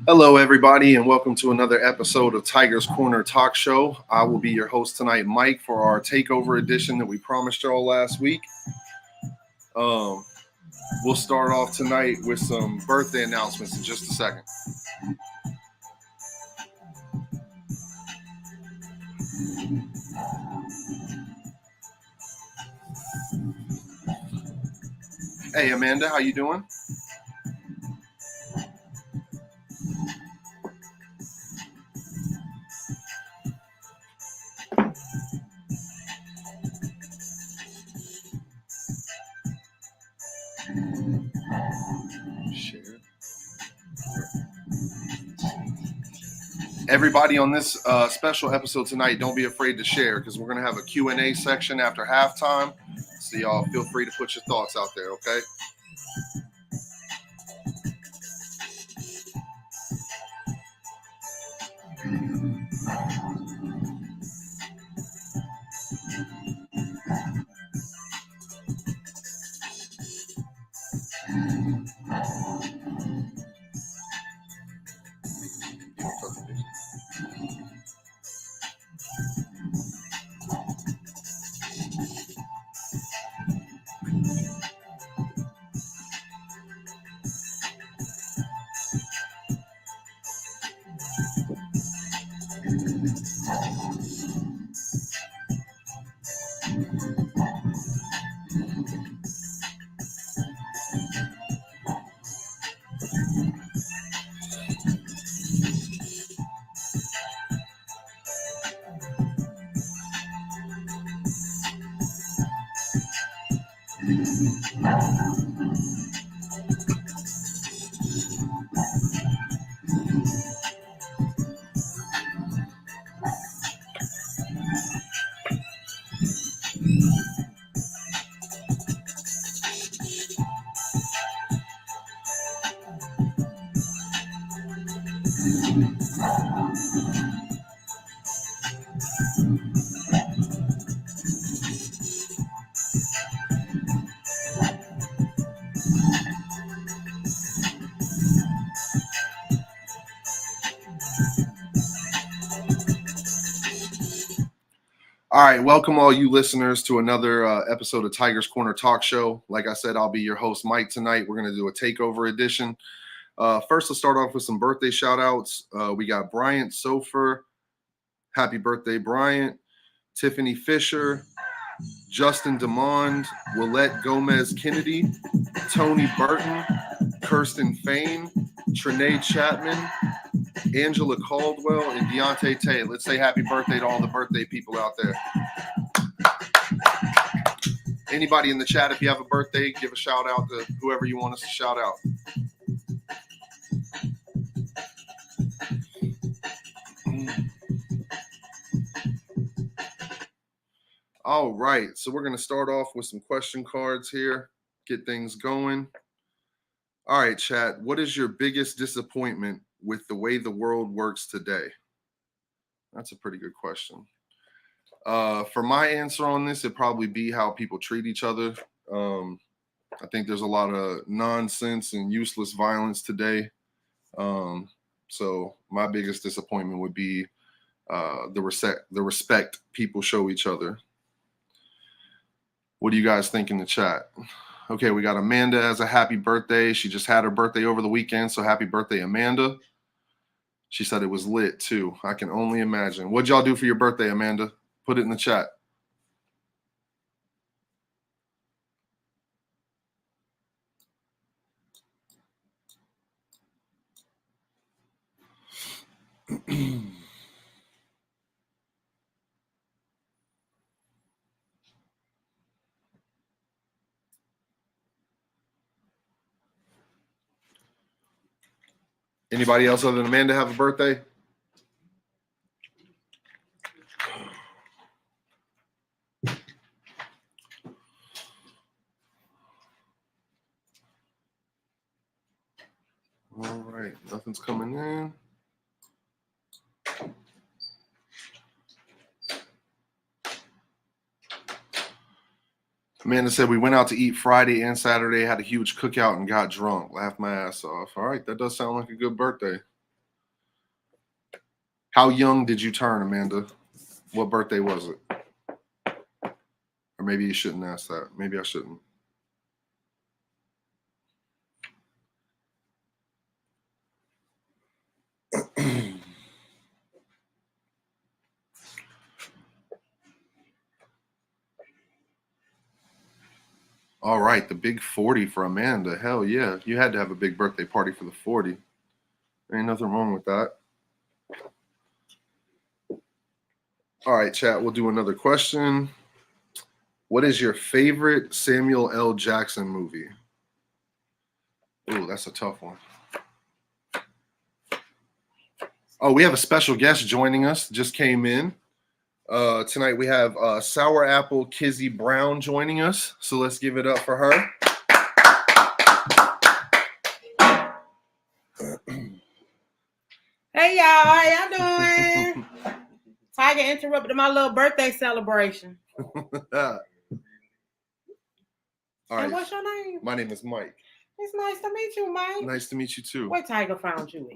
Hello, everybody, and welcome to another episode of Tiger's Corner Talk Show. I will be your host tonight, Mike, for our takeover edition that we promised y'all last week. We'll start off tonight with some birthday announcements in just a second. Hey, Amanda, how you doing? Everybody on this special episode tonight, don't be afraid to share because we're going to have a Q&A section after halftime. So y'all feel free to put your thoughts out there, okay? All right, welcome all you listeners to another episode of Tiger's Corner Talk Show. Like I said, I'll be your host, Mike, tonight. We're going to do a takeover edition. First, let's start off with some birthday shout-outs. We got Bryant Sofer. Happy birthday, Bryant. Tiffany Fisher. Justin DeMond. Willette Gomez-Kennedy. Tony Burton. Kirsten Fain. Trinae Chapman. Angela Caldwell, and Deontay Tay. Let's say happy birthday to all the birthday people out there. Anybody in the chat, if you have a birthday, give a shout out to whoever you want us to shout out. All right, so we're going to start off with some question cards here, get things going. All right, chat, what is your biggest disappointment with the way the world works today? That's a pretty good question. For my answer on this, it'd probably be how people treat each other. I think there's a lot of nonsense and useless violence today. So my biggest disappointment would be the respect people show each other. What do you guys think in the chat? Okay, we got Amanda as a happy birthday. She just had her birthday over the weekend, so happy birthday, Amanda. She said it was lit, too. I can only imagine. What'd y'all do for your birthday, Amanda? Put it in the chat. Anybody else other than Amanda have a birthday? All right, nothing's coming in. Amanda said we went out to eat Friday and Saturday, had a huge cookout, and got drunk. Laughed my ass off. All right, that does sound like a good birthday. How young did you turn, Amanda? What birthday was it? Or maybe you shouldn't ask that. Maybe I shouldn't. All right, the big 40 for Amanda. Hell yeah. You had to have a big birthday party for the 40. There ain't nothing wrong with that. All right, chat, we'll do another question. What is your favorite Samuel L. Jackson movie? Ooh, that's a tough one. Oh, we have a special guest joining us. Just came in. Tonight we have Sour Apple Kizzy Brown joining us. So let's give it up for her. Hey y'all, how y'all doing? Tiger interrupted my little birthday celebration. All right. And what's your name? My name is Mike. It's nice to meet you, Mike. Nice to meet you too. Where Tiger found you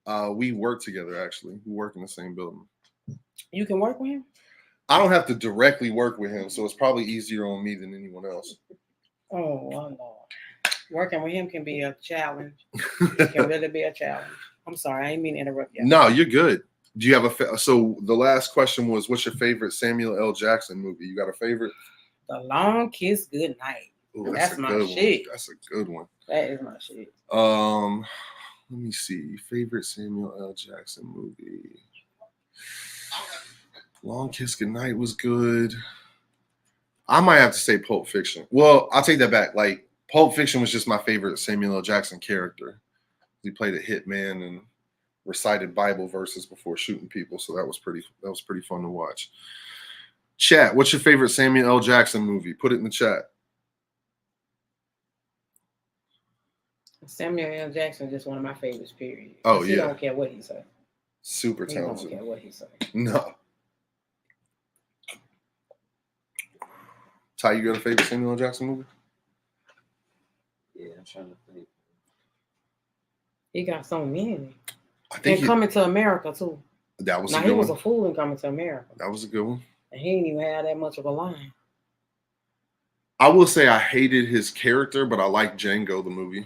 at? We work together actually. We work in the same building. You can work with him? I don't have to directly work with him, so it's probably easier on me than anyone else. Oh, Lord. Working with him can be a challenge. It can really be a challenge. I'm sorry, I didn't mean to interrupt you. No, you're good. Do you have a so the last question was, what's your favorite Samuel L. Jackson movie? You got a favorite? The Long Kiss Goodnight. Ooh, that's my shit. That's a good one. That is my shit. Let me see. Favorite Samuel L. Jackson movie. Long Kiss Goodnight was good. I might have to say Pulp Fiction. Well, I'll take that back. Like Pulp Fiction was just my favorite Samuel L. Jackson character. He played a hitman and recited Bible verses before shooting people, so that was pretty fun to watch. Chat, what's your favorite Samuel L. Jackson movie? Put it in the chat. Samuel L. Jackson is just one of my favorites, period. Oh, he don't care what he say. Super talented. He don't care what he say. No. Ty, you got a favorite Samuel L. Jackson movie? Yeah, I'm trying to think. He got so many. I think Coming to America too. That was now a good he was one. A fool in Coming to America. That was a good one. And he didn't even have that much of a line. I will say I hated his character, but I like Django the movie.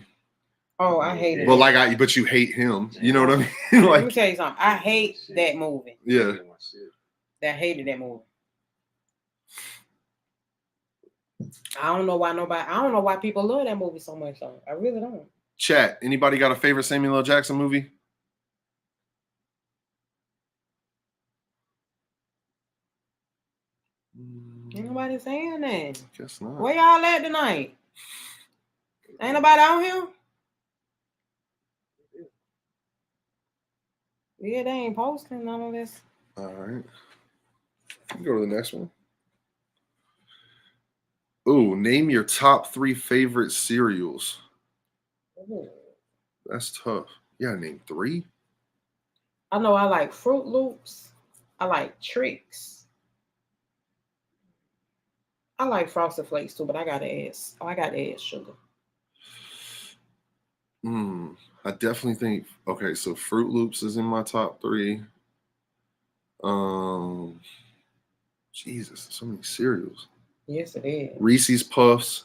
Oh, I hated it. But you hate him. You know what I mean? Let me tell you something. I hate that movie. Yeah. I hated that movie. I don't know why people love that movie so much. I really don't. Chat, anybody got a favorite Samuel L. Jackson movie? Ain't nobody saying that. Guess not. Where y'all at tonight? Ain't nobody out here? Yeah, they ain't posting none of this. All right. Go to the next one. Ooh, name your top 3 favorite cereals. Ooh. That's tough. You gotta name 3? I know I like Fruit Loops. I like Trix. I like Frosted Flakes too, but I gotta add sugar. I definitely think, okay, so Fruit Loops is in my top 3. Jesus, so many cereals. Yes, it is. Reese's Puffs.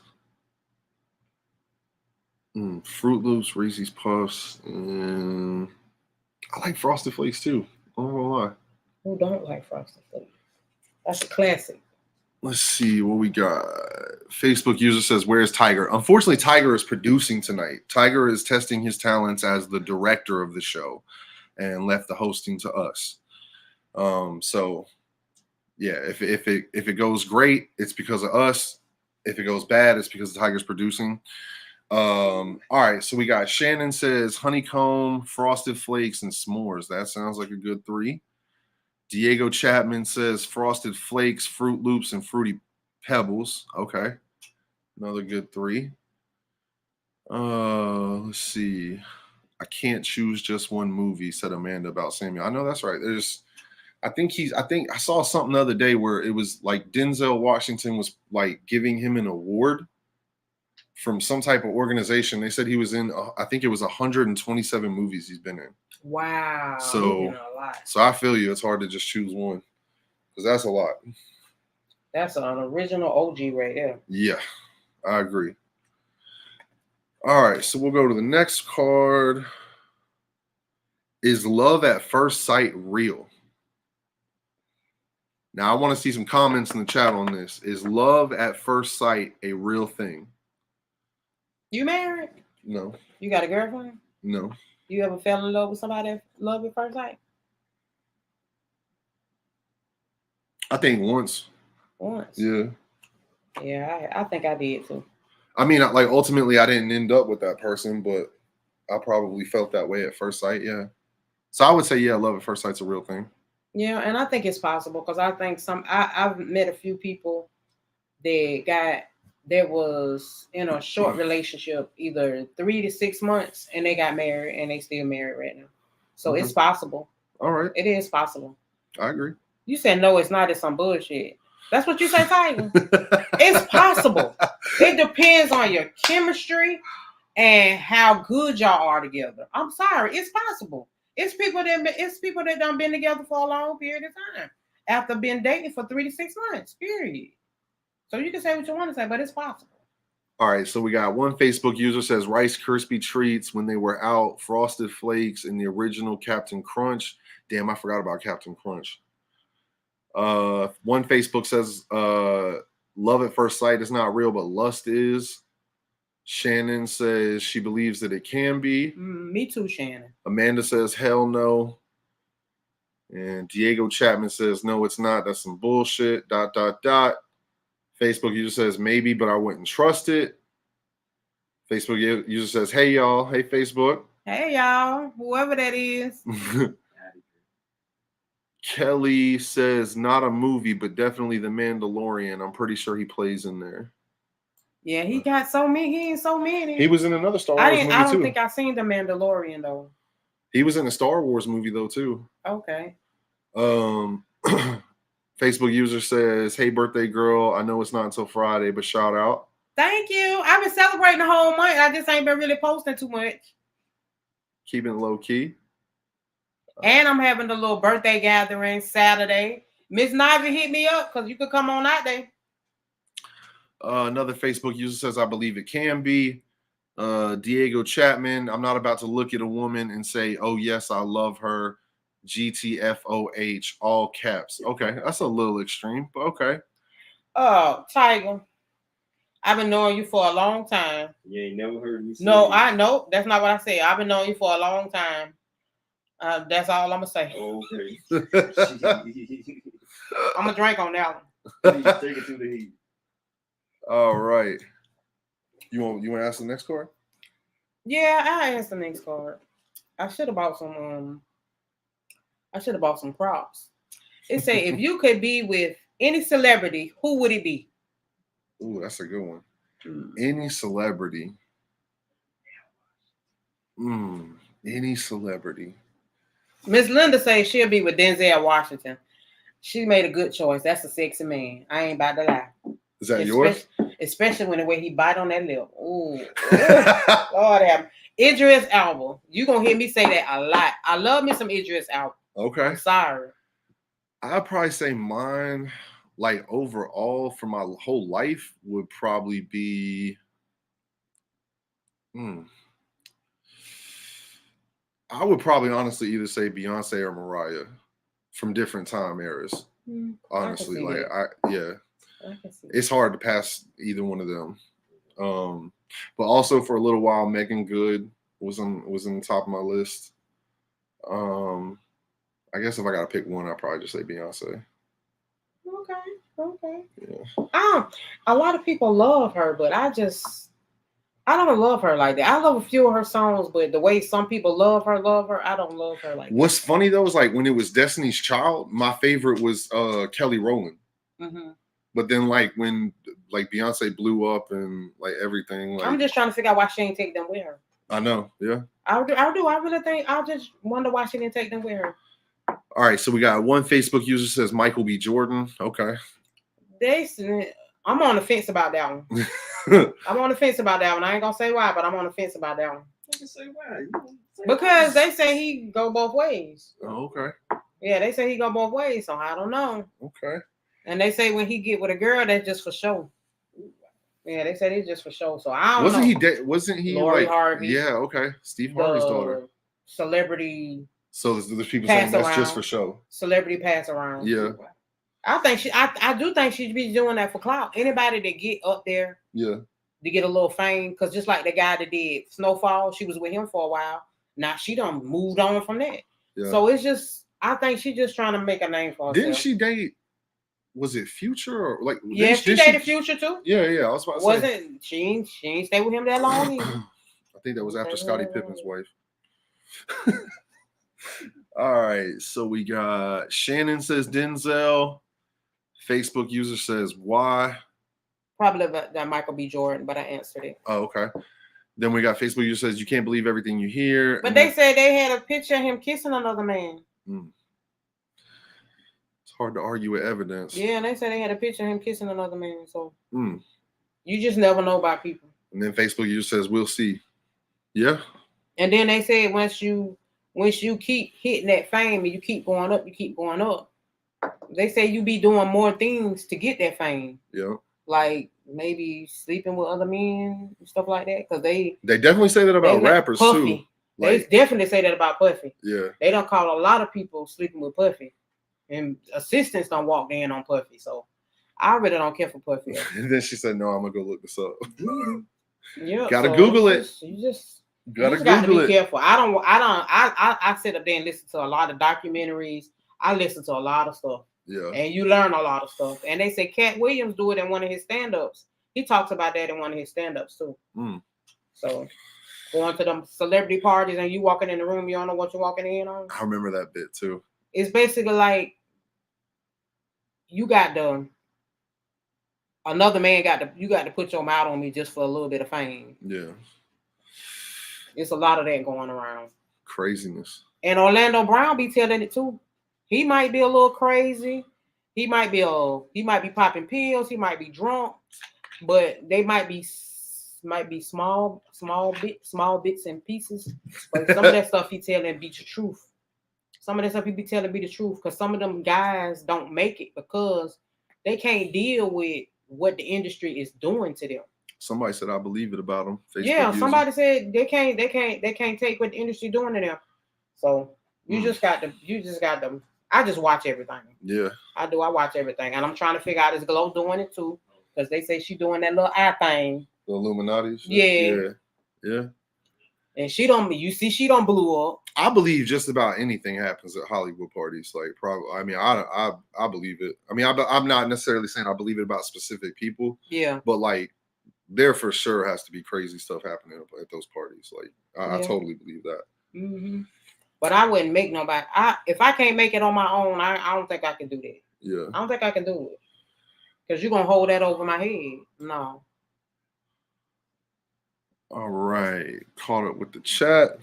Fruit Loops, Reese's Puffs, and I like Frosted Flakes too. I don't gonna lie. Who don't like Frosted Flakes? That's a classic. Let's see what we got. Facebook user says, "Where's Tiger?" Unfortunately, Tiger is producing tonight. Tiger is testing his talents as the director of the show, and left the hosting to us. So, yeah, if it goes great, it's because of us. If it goes bad, it's because Tiger's producing. All right, so we got Shannon says honeycomb, frosted flakes, and s'mores. That sounds like a good 3. Diego Chapman says frosted flakes, Fruit Loops, and fruity pebbles. Okay, another good 3. Let's see. I can't choose just one movie, said Amanda about Samuel. I know that's right. I think I saw something the other day where it was like Denzel Washington was like giving him an award from some type of organization. They said he was in, I think it was 127 movies he's been in. Wow. So, he's been in a lot. So I feel you. It's hard to just choose one because that's a lot. That's an original OG right there. Yeah, I agree. All right, so we'll go to the next card. Is love at first sight real? Now, I want to see some comments in the chat on this. Is love at first sight a real thing? You married? No. You got a girlfriend? No. You ever fell in love with somebody at love at first sight? I think once. Once? Yeah. Yeah, I think I did too. I mean, like ultimately, I didn't end up with that person, but I probably felt that way at first sight. Yeah. So I would say, yeah, love at first sight's a real thing. Yeah, and I think it's possible because I think I've met a few people that was in a short relationship, either 3 to 6 months, and they got married and they still married right now. So It's possible. All right. It is possible. I agree. You said no, it's not. It's some bullshit. That's what you say, Tiger. It's possible. It depends on your chemistry and how good y'all are together. I'm sorry, it's possible. It's people that done been together for a long period of time after been dating for 3 to 6 months. Period. So you can say what you want to say, but it's possible. All right, so we got one Facebook user says Rice Krispie treats when they were out, Frosted Flakes, and the original Captain Crunch. Damn, I forgot about Captain Crunch. One Facebook says love at first sight is not real, but lust is. Shannon says she believes that it can be. Me too, Shannon. Amanda says hell no. And Diego Chapman says no, it's not. That's some bullshit. ... Facebook user says maybe, but I wouldn't trust it. Facebook user says, hey, y'all. Hey, Facebook. Hey, y'all. Whoever that is. Kelly says not a movie, but definitely The Mandalorian. I'm pretty sure he plays in there. Yeah, he got so many. He ain't so many. He was in another Star Wars movie too. I don't think I seen The Mandalorian though. He was in a Star Wars movie though too. Okay. Facebook user says, hey, birthday girl. I know it's not until Friday, but shout out. Thank you. I've been celebrating the whole month. I just ain't been really posting too much. Keeping it low key. And I'm having a little birthday gathering Saturday. Miss Nivy hit me up because you could come on that day. Another Facebook user says, I believe it can be. Diego Chapman, I'm not about to look at a woman and say, oh, yes, I love her. GTFOH, all caps. Okay, that's a little extreme, but okay. Oh, Tiger, I've been knowing you for a long time. You ain't never heard me say No, I know. That's not what I said. I've been knowing you for a long time. That's all I'm going to say. Okay. I'm going to drink on that one. Take it to the heat. All right. You want to ask the next card? Yeah, I asked the next card. I should have bought some props. It say if you could be with any celebrity, who would it be? Ooh, that's a good one. Any celebrity. Any celebrity. Miss Linda says she'll be with Denzel Washington. She made a good choice. That's a sexy man. I ain't about to lie. Is that yours? Especially when the way he bite on that lip. Ooh. Lord have Idris Elba. You gonna hear me say that a lot. I love me some Idris Elba. Okay. I'm sorry. I'd probably say mine, like overall for my whole life, would probably be. I would probably honestly either say Beyonce or Mariah from different time eras. Honestly, it's hard to pass either one of them. But also for a little while, Megan Good was in the top of my list. I guess if I gotta pick one, I'd probably just say Beyonce. Okay. Yeah. A lot of people love her, but I I don't love her like that. I love a few of her songs, but the way some people love her, I don't love her like What's funny though is like when it was Destiny's Child, my favorite was Kelly Rowland. that. Hmm. But then like when like Beyonce blew up and like everything, like I'm just trying to figure out why she ain't take them with her. I know, yeah. I do. I really think. I just wonder why she didn't take them with her. All right, so we got one Facebook user says Michael B. Jordan. Okay. I'm on the fence about that one. I'm on the fence about that one. I ain't gonna say why, but I'm on the fence about that one. You can say why. Because they say he go both ways. Oh, okay. Yeah, they say he go both ways, so I don't know. Okay. And they say when he get with a girl, that's just for show. Yeah, they said it's just for show. So I don't know. Wasn't he Lori like Harvey, yeah, okay. Steve Harvey's daughter. Celebrity So there's people saying pass that's around. just for show. Celebrity pass around. Yeah. I do think she'd be doing that for clout. Anybody that get up there Yeah. to get a little fame, because just like the guy that did Snowfall, she was with him for a while. Now she done moved on from that. Yeah. So it's just, I think she's just trying to make a name for herself. Didn't she date? Was it Future or like? Yeah, she dated Future too. Yeah, I was about to say. She ain't stay with him that long either. I think that was after Scottie Pippen's wife. All right, so we got Shannon says Denzel. Facebook user says why. Probably that Michael B. Jordan, but I answered it. Oh, okay. Then we got Facebook user says you can't believe everything you hear. But they said they had a picture of him kissing another man. It's hard to argue with evidence. Yeah, and they said they had a picture of him kissing another man. So you just never know about people. And then Facebook user says we'll see. Yeah. And then they said once you keep hitting that fame and you keep going up, they say you be doing more things to get that fame. Yeah. Like maybe sleeping with other men and stuff like that. Because they definitely say that about rappers Puffy. too. They definitely say that about Puffy. Yeah. They don't call a lot of people sleeping with Puffy. And assistants don't walk in on Puffy. So I really don't care for Puffy. And then she said, no, I'm gonna go look this up. Yeah. Gotta Google it. You just Gotta got to Google be it. careful. I sit up there and listen to a lot of documentaries. I listen to a lot of stuff. Yeah. And you learn a lot of stuff. And they say Cat Williams do it in one of his stand-ups. He talks about that in one of his stand-ups too. So going to them celebrity parties and you walking in the room, you don't know what you're walking in on. I remember that bit too. It's basically like you got to put your mouth on me just for a little bit of fame. Yeah. It's a lot of that going around. Craziness. And Orlando Brown be telling it too. He might be a little crazy. He might be popping pills. He might be drunk, but they might be small bits and pieces. But some of that stuff he telling be the truth. Some of that stuff he be telling be the truth because some of them guys don't make it because they can't deal with what the industry is doing to them. Somebody said I believe it about them. Somebody said they can't take what the industry doing to them. So you just got them. I just watch everything. Yeah. I do. I watch everything. And I'm trying to figure out is Glow doing it too. Because they say she doing that little eye thing. The Illuminati shit? Yeah. Yeah. And she don't blew up. I believe just about anything happens at Hollywood parties. Like probably, I mean, I believe it. I mean, I'm not necessarily saying I believe it about specific people. Yeah. But like, there for sure has to be crazy stuff happening at those parties. Like, I totally believe that. Mm-hmm. But I wouldn't make nobody. If I can't make it on my own, I don't think I can do that. Yeah. I don't think I can do it. Because you're going to hold that over my head. No. All right. Caught up with the chat.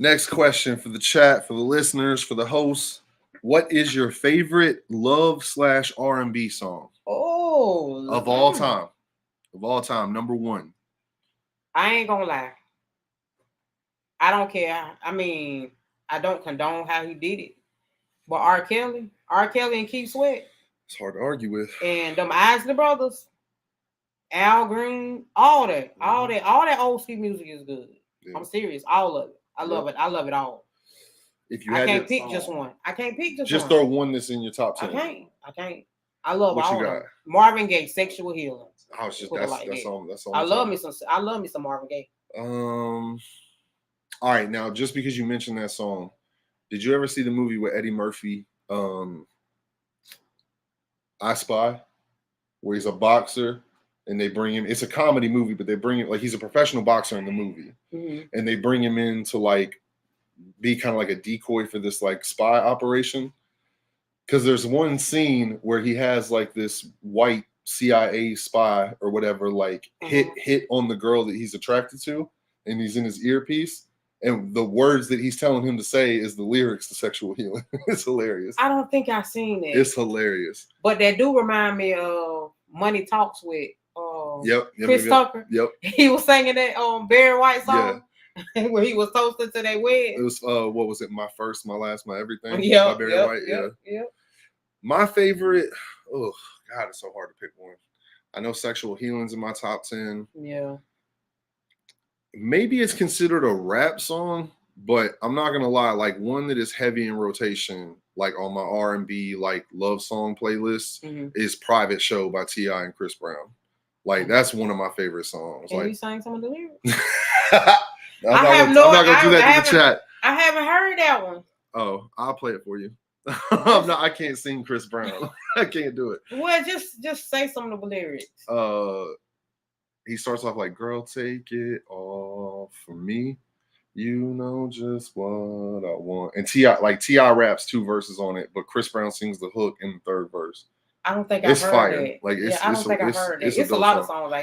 Next question for the chat, for the listeners, for the hosts. What is your favorite love/R&B song? Oh. Of all time. Of all time. Number one. I ain't going to lie. I don't care. I mean, I don't condone how he did it. But R. Kelly and Keith Sweat. It's hard to argue with. And them Isley Brothers, Al Green, all that old school music is good. Yeah. I'm serious. All of it. I love it. I love it all. If you I can't pick just one. Just throw one that's in your top 10. I can't. I love what all you of got? them. Marvin Gaye, Sexual Healing. Oh, it's just that's all. I love me some Marvin Gaye. All right, now just because you mentioned that song, did you ever see the movie with Eddie Murphy, I Spy, where he's a boxer and they bring him. It's a comedy movie, but they bring him like he's a professional boxer in the movie, and they bring him in to like be kind of like a decoy for this like spy operation. Because there's one scene where he has like this white CIA spy or whatever like hit on the girl that he's attracted to, and he's in his earpiece, and the words that he's telling him to say is the lyrics to Sexual Healing. It's hilarious. I don't think I've seen that. It's hilarious. But that do remind me of Money Talks with Chris Yep. Tucker. Yep. He was singing that Barry White song where he was toasting to their wedding. It was what was it? My First, My Last, My Everything. Yeah. By Barry White. Yeah. My favorite. Oh God, it's so hard to pick one. I know Sexual Healing's in my top 10. Yeah. Maybe it's considered a rap song, but I'm not gonna lie. Like one that is heavy in rotation, like on my R&B like love song playlist, is "Private Show" by T.I. and Chris Brown. Like that's one of my favorite songs. Can like you sing some of the lyrics? I'm not gonna do that to the chat. I haven't heard that one. Oh, I'll play it for you. I can't sing Chris Brown. I can't do it. Well, just say some of the lyrics. He starts off like, "Girl, take it all from me. You know just what I want." And T.I. raps 2 verses on it, but Chris Brown sings the hook in the 3rd verse. I don't think I've heard fire. it. Like I don't think I've heard it. It's a lot of songs I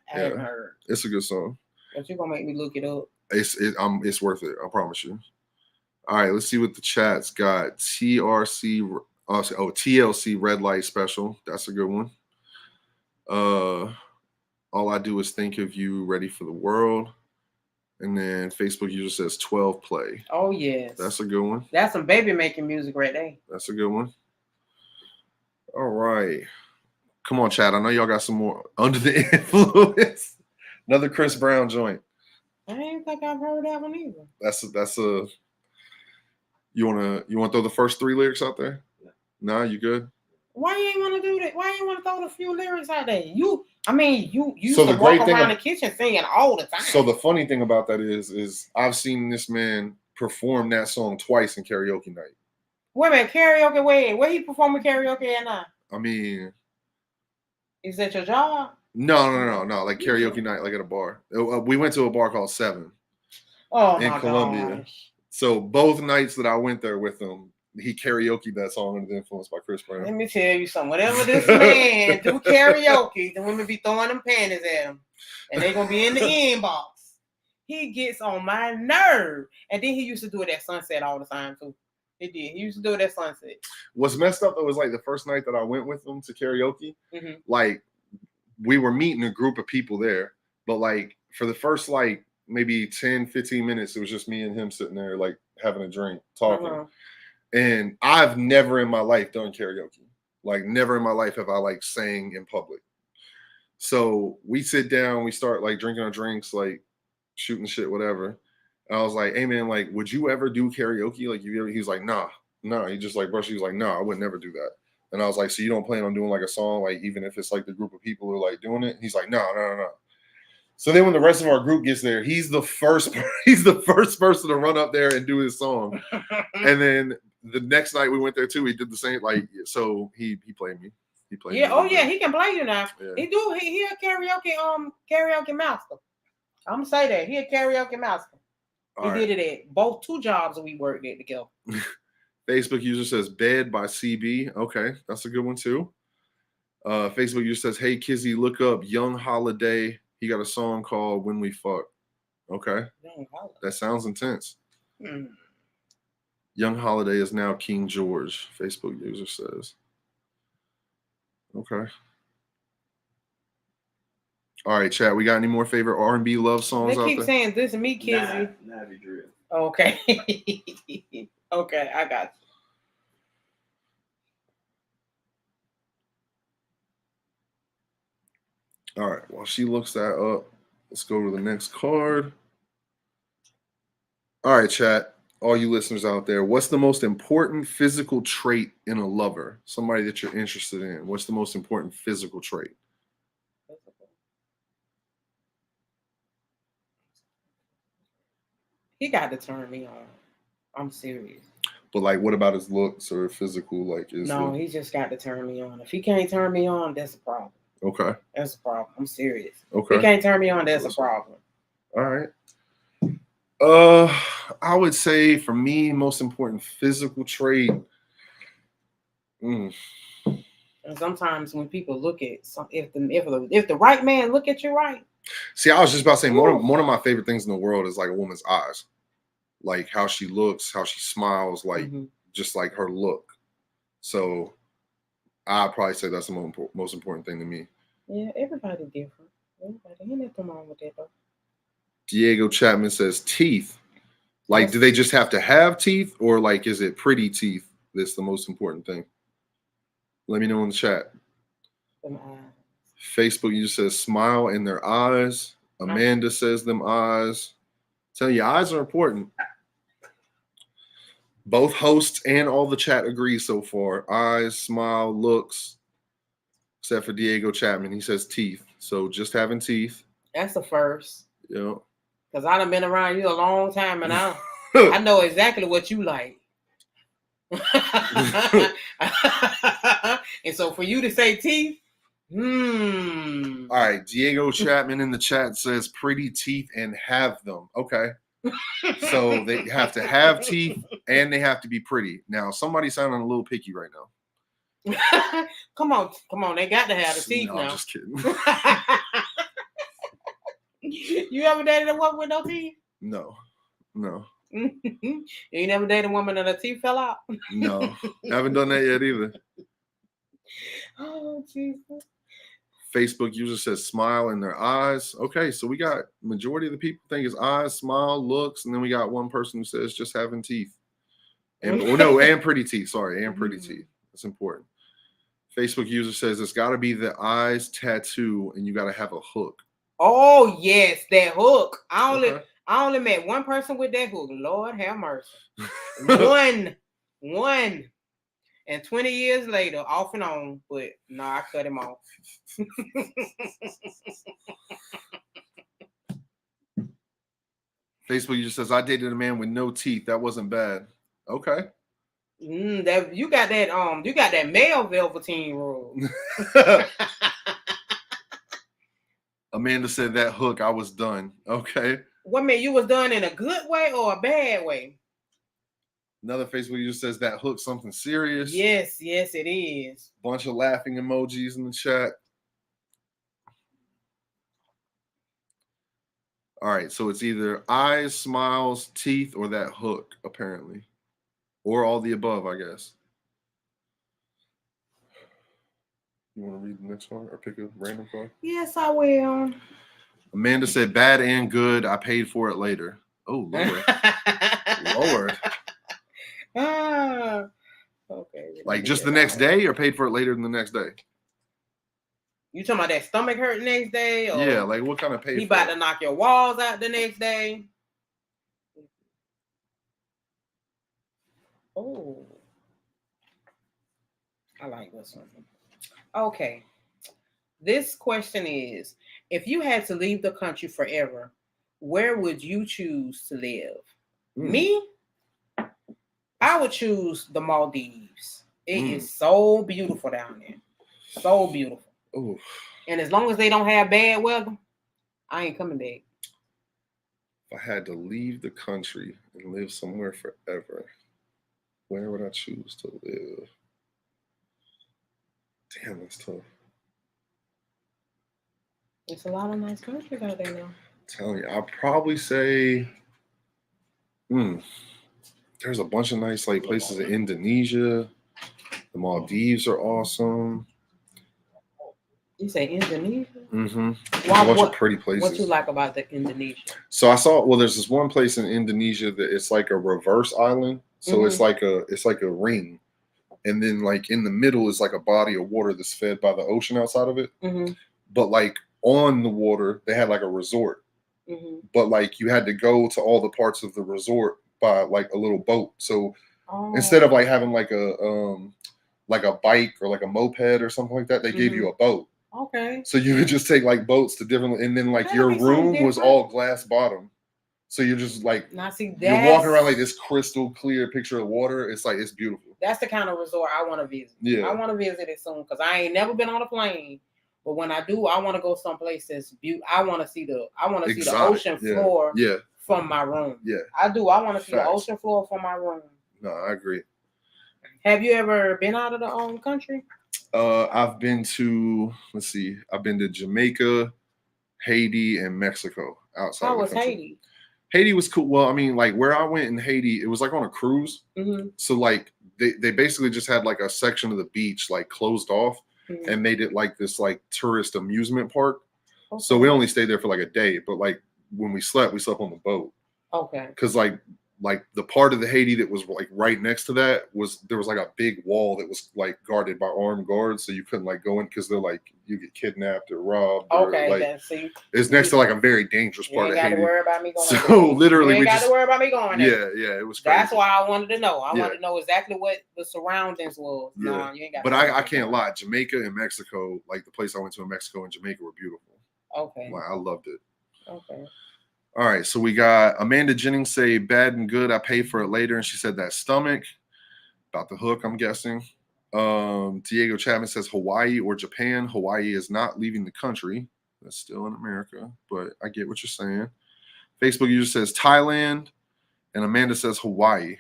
haven't heard. It's a good song. But you're gonna make me look it up. It's worth it. I promise you. All right, let's see what the chat's got. TLC Red Light Special. That's a good one. All I Do Is Think of You, Ready for the World. And then Facebook user says 12 Play. Oh, yes. That's a good one. That's some baby making music right there. That's a good one. All right. Come on, chat. I know y'all got some more Under the Influence. Another Chris Brown joint. I didn't think I've heard that one either. That's a you wanna throw the first 3 lyrics out there? Nah, you good? Why you ain't want to do that? Why you ain't want to throw the few lyrics out there? You used So to the walk great thing around the kitchen singing all the time. So the funny thing about that is I've seen this man perform that song twice in karaoke night. Wait a minute, karaoke where he performing karaoke at now? I mean, is that your job? No. Like karaoke night, like at a bar. We went to a bar called 7 in Columbia. Gosh. So both nights that I went there with him, he karaoke that song Under the Influence by Chris Brown. Let me tell you something. Whenever this man do karaoke, the women be throwing them panties at him. And they gonna be in the inbox. He gets on my nerve. And then he used to do it at sunset all the time too. He did. He used to do it at sunset. What's messed up though was like the first night that I went with him to karaoke, like we were meeting a group of people there, but like for the first like maybe 10, 15 minutes, it was just me and him sitting there like having a drink, talking. And I've never in my life done karaoke. Like never in my life have I like sang in public. So we sit down, we start like drinking our drinks, like shooting shit, whatever. And I was like, "Hey man, like, would you ever do karaoke? Like, you ever?" He was like, "Nah." He just like brushed. He was like, "No, I would never do that." And I was like, "So you don't plan on doing like a song, like even if it's like the group of people who are like doing it?" He's like, No. So then when the rest of our group gets there, he's the first person to run up there and do his song. And then the next night we went there too. He did the same. Like, so he played me. He played. Yeah. Me Oh yeah. He can play you now. Yeah. He a karaoke master. I'm gonna say that he a karaoke master. He did it at both 2 jobs that we worked at together. Facebook user says "Bed" by CB. Okay, that's a good one too. Facebook user says, "Hey Kizzy, look up Young Holiday. He got a song called When We Fuck." Okay, that sounds intense. Young Holiday is now King George. Facebook user says. Okay. All right, chat. We got any more favorite R&B love songs out there? They keep saying this is me, Kizzy. Navy Drill. Okay. Okay, I got you. All right. While she looks that up, let's go to the next card. All right, chat. All you listeners out there, what's the most important physical trait in a lover? Somebody that you're interested in. What's the most important physical trait? He got to turn me on. I'm serious. But like, what about his looks or physical? Like, he just got to turn me on. If he can't turn me on, that's a problem. Okay. That's a problem. I'm serious. Okay. You can't turn me on. That's a problem. All right. I would say for me, most important physical trait. And sometimes when people look at if the right man look at you right. See, I was just about to say one of my favorite things in the world is like a woman's eyes, like how she looks, how she smiles, like just like her look. So I'd probably say that's the most important thing to me. Yeah, everybody's different. Everybody ain't nothing wrong with that though. Diego Chapman says teeth. Like, do they just have to have teeth, or like, is it pretty teeth that's the most important thing? Let me know in the chat. Facebook user says smile in their eyes. Amanda says them eyes. Tell you, eyes are important. Both hosts and all the chat agree so far. Eyes, smile, looks. Except for Diego Chapman, he says teeth. So just having teeth. That's the first. Yeah. Because I done been around you a long time, and I know exactly what you like. And so for you to say teeth, All right, Diego Chapman in the chat says pretty teeth and have them. Okay. So they have to have teeth and they have to be pretty. Now, somebody's sounding a little picky right now. Come on. They got to have the teeth no, now. I'm just kidding. You ever dated a woman with no teeth? No. You never dated a woman and her teeth fell out? No, I haven't done that yet either. Oh, Jesus. Facebook user says smile in their eyes. Okay, so we got majority of the people think it's eyes, smile, looks, and then we got one person who says just having teeth. And pretty teeth. Sorry, and pretty teeth. That's important. Facebook user says it's got to be the eyes tattoo, and you got to have a hook. Oh yes, that hook. I only met one person with that hook. Lord have mercy. One. And 20 years later, off and on, but no, I cut him off. Facebook user says, I dated a man with no teeth. That wasn't bad. Okay. You got that male velveteen rule. Amanda said that hook, I was done. Okay. What mean you was done in a good way or a bad way? Another Facebook user says that hook something serious. Yes, it is. Bunch of laughing emojis in the chat. All right, so it's either eyes, smiles, teeth, or that hook, apparently. Or all the above, I guess. You want to read the next one or pick a random card? Yes, I will. Amanda said, bad and good. I paid for it later. Oh, Lord. Lord. Okay. Like just the next day or paid for it later than the next day? You talking about that stomach hurt next day? Or yeah, like what kind of pay? He about to knock your walls out the next day? Oh. I like this one. Okay. This question is, if you had to leave the country forever, where would you choose to live? Me? I would choose the Maldives. It is so beautiful down there. So beautiful. Ooh. And as long as they don't have bad weather, I ain't coming back. If I had to leave the country and live somewhere forever, where would I choose to live? Damn, that's tough. There's a lot of nice countries out there now. I'm telling you, I'd probably say, there's a bunch of nice like places in Indonesia. The Maldives are awesome. You say Indonesia? Mm-hmm. A bunch of pretty places. What you like about the Indonesia? So I saw, there's this one place in Indonesia that it's like a reverse island. So it's like a ring. And then like in the middle is like a body of water that's fed by the ocean outside of it. But like on the water, they had like a resort. But like you had to go to all the parts of the resort by like a little boat. So instead of like having like a bike or like a moped or something like that, they gave you a boat. Okay. So you would just take like boats to different, and then like your room was all glass bottom. So you're just like, you're walking around like this crystal clear picture of water. It's like, it's beautiful. That's the kind of resort I want to visit. Yeah. I want to visit it soon because I ain't never been on a plane But when I do, I want to go someplace that's beautiful. I want to see the Exotic, ocean yeah, floor Yeah, from my room. yeah. I do. I want to see the Facts. ocean floor from my room. No, I agree. Have you ever been out of the country? I've been to, let's see, I've been to Jamaica, Haiti, and Mexico outside How of the was country. Haiti? Haiti was cool. Well, I mean, like where I went in Haiti, it was like on a cruise. Mm-hmm. So like they basically just had like a section of the beach like closed off Mm-hmm. and made it like this like tourist amusement park. Okay. So we only stayed there for like a day, but like when we slept on the boat. Okay. Because like the part of the Haiti that was like right next to that there was like a big wall that was like guarded by armed guards, so you couldn't like go in because they're like you get kidnapped or robbed. Okay, or, like, then see, it's next to like a very dangerous you part ain't of got to Haiti. worry about me going. So there. literally, you we ain't got just to worry about me going. There. yeah, it was crazy. That's why I wanted to know. I Yeah. wanted to know exactly what the surroundings was. Yeah. No, you ain't got. But to I can't lie. Jamaica and Mexico, like the place I went to in Mexico and Jamaica, were beautiful. Okay. Like, I loved it. Okay. All right, so we got Amanda Jennings say bad and good. I pay for it later, and she said that stomach about the hook. I'm guessing. Diego Chapman says Hawaii or Japan. Hawaii is not leaving the country. That's still in America, but I get what you're saying. Facebook user says Thailand, and Amanda says Hawaii.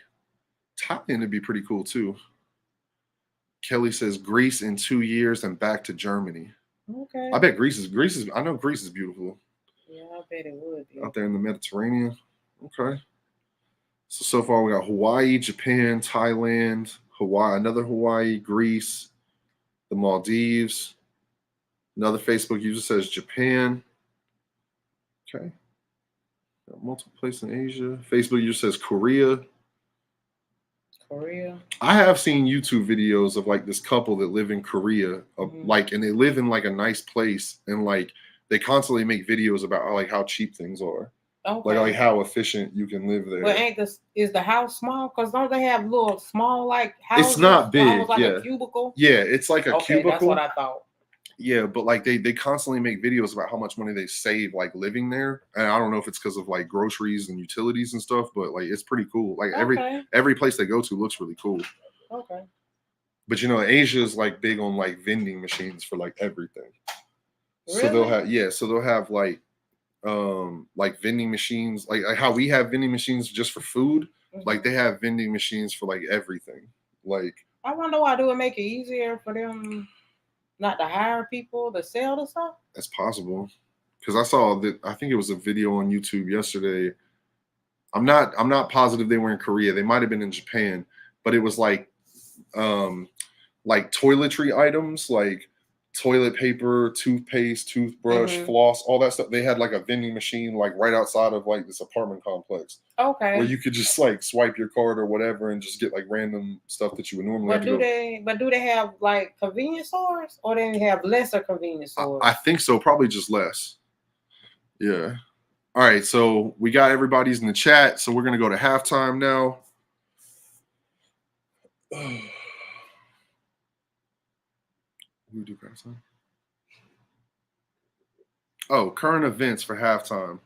Thailand would be pretty cool too. Kelly says Greece in 2 years and back to Germany. Okay. I bet Greece is. I know Greece is beautiful. Yeah, I bet it would be. Out there in the Mediterranean. Okay. So far we got Hawaii, Japan, Thailand, Hawaii, another Hawaii, Greece, the Maldives. Another Facebook user says Japan. Okay. Got multiple places in Asia. Facebook user says Korea. Korea. I have seen YouTube videos of like this couple that live in Korea, like, and they live in like a nice place, and like they constantly make videos about like how cheap things are, Okay. like how efficient you can live there. But is the house small? Because don't they have little small like houses? It's not big, Almost like yeah. a cubicle. Yeah, it's like a cubicle. That's what I thought. Yeah, but like they constantly make videos about how much money they save like living there, and I don't know if it's because of like groceries and utilities and stuff, but like it's pretty cool. Like every place they go to looks really cool. Okay. But you know, Asia is like big on like vending machines for like everything. Really? So they'll have like vending machines, like how we have vending machines just for food. Mm-hmm. Like they have vending machines for like everything. Like I wonder why do it make it easier for them not to hire people to sell the stuff? That's possible. Because I saw that, I think it was a video on YouTube yesterday. I'm not positive they were in Korea. They might have been in Japan, but it was like toiletry items, like toilet paper, toothpaste, toothbrush, floss, all that stuff. They had like a vending machine like right outside of like this apartment complex. Okay. Where you could just like swipe your card or whatever and just get like random stuff that you would normally have to go. But do they have like convenience stores, or they have lesser convenience stores? I think so, probably just less. Yeah. All right, so we got everybody's in the chat, so we're gonna go to halftime now. We do halftime. Oh, current events for halftime.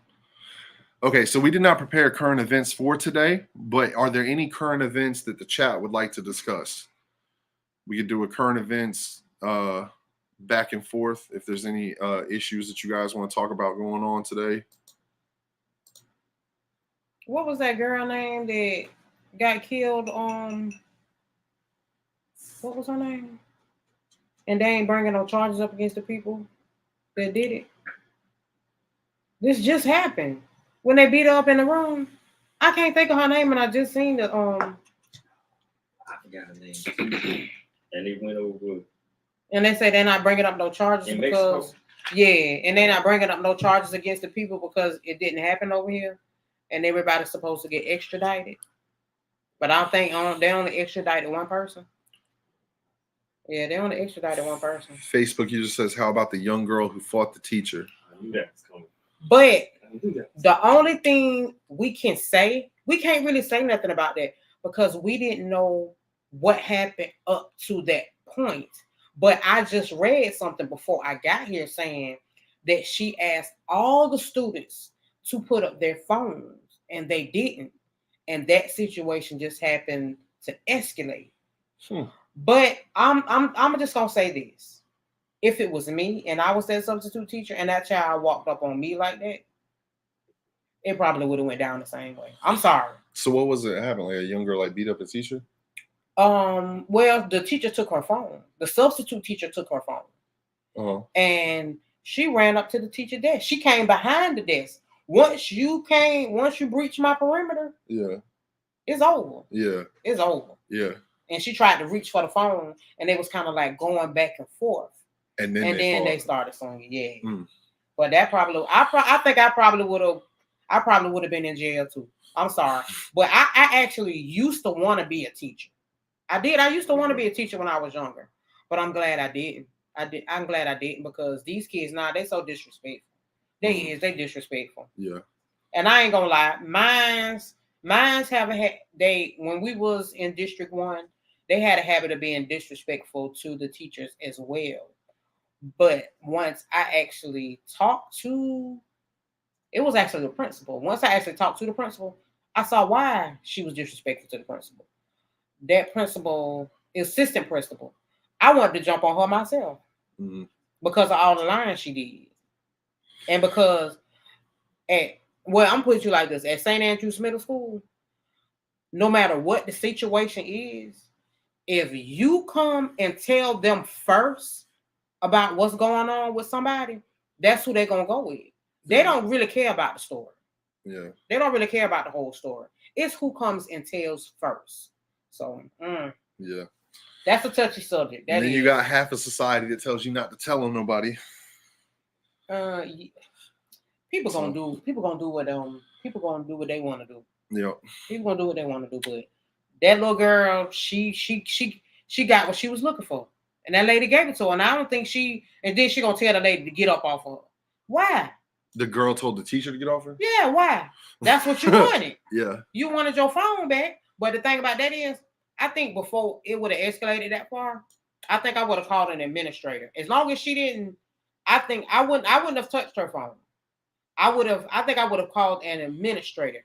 Okay, so we did not prepare current events for today, but are there any current events that the chat would like to discuss? We could do a current events back and forth if there's any issues that you guys want to talk about going on today. What was that girl name that got killed? What was her name? And they ain't bringing no charges up against the people that did it. This just happened when they beat her up in the room. I can't think of her name, and I just seen the I forgot her name. And they went over. And they say they're not bringing up no charges In because Mexico. and they're not bringing up no charges against the people because it didn't happen over here, and everybody's supposed to get extradited. But I think they only extradited one person. Yeah, they only extradited one person. Facebook user says, "How about the young girl who fought the teacher?" I knew that was coming. But the only thing we can say, we can't really say nothing about that because we didn't know what happened up to that point. But I just read something before I got here saying that she asked all the students to put up their phones and they didn't. And that situation just happened to escalate. But I'm just gonna say this. if it was me and I was that substitute teacher and that child walked up on me like that, it probably would have went down the same way. I'm sorry. So what was it happening? Like a young girl like beat up a teacher? Well, the teacher took her phone. The substitute teacher took her phone. Uh-huh. And she ran up to the teacher desk. She came behind the desk. Once you breach my perimeter, Yeah. it's over. Yeah. It's over. Yeah. And she tried to reach for the phone, and it was kind of like going back and forth. And then they started singing. Yeah. Mm. But that probably, I think I probably would have been in jail too. I'm sorry, but I actually used to want to be a teacher. I did. I used to want to be a teacher when I was younger, but I'm glad I didn't. I'm glad I didn't, because these kids now, they so disrespectful. They disrespectful. Yeah. And I ain't gonna lie, mine's haven't had, when we was in District 1, they had a habit of being disrespectful to the teachers as well. But once I actually talked to, it was actually the principal. Once I actually talked to the principal, I saw why she was disrespectful to the principal. That principal, assistant principal, I wanted to jump on her myself because of all the lying she did. And because, I'm putting you like this, at St. Andrews Middle School, no matter what the situation is, if you come and tell them first about what's going on with somebody, that's who they're going to go with. They don't really care about the story. Yeah. They don't really care about the whole story. It's who comes and tells first. So, yeah. That's a touchy subject. And then you got half a society that tells you not to tell on nobody. People gonna do what they want to do. Yeah. People gonna do what they want to do. But that little girl, she got what she was looking for, and that lady gave it to her. And I don't think and then she gonna tell the lady to get up off her. Why? The girl told the teacher to get off her? Yeah, why? That's what you wanted. Yeah. You wanted your phone back. But the thing about that is, I think before it would have escalated that far, I think I would have called an administrator. As long as she didn't, I think I wouldn't have touched her phone. I think I would have called an administrator.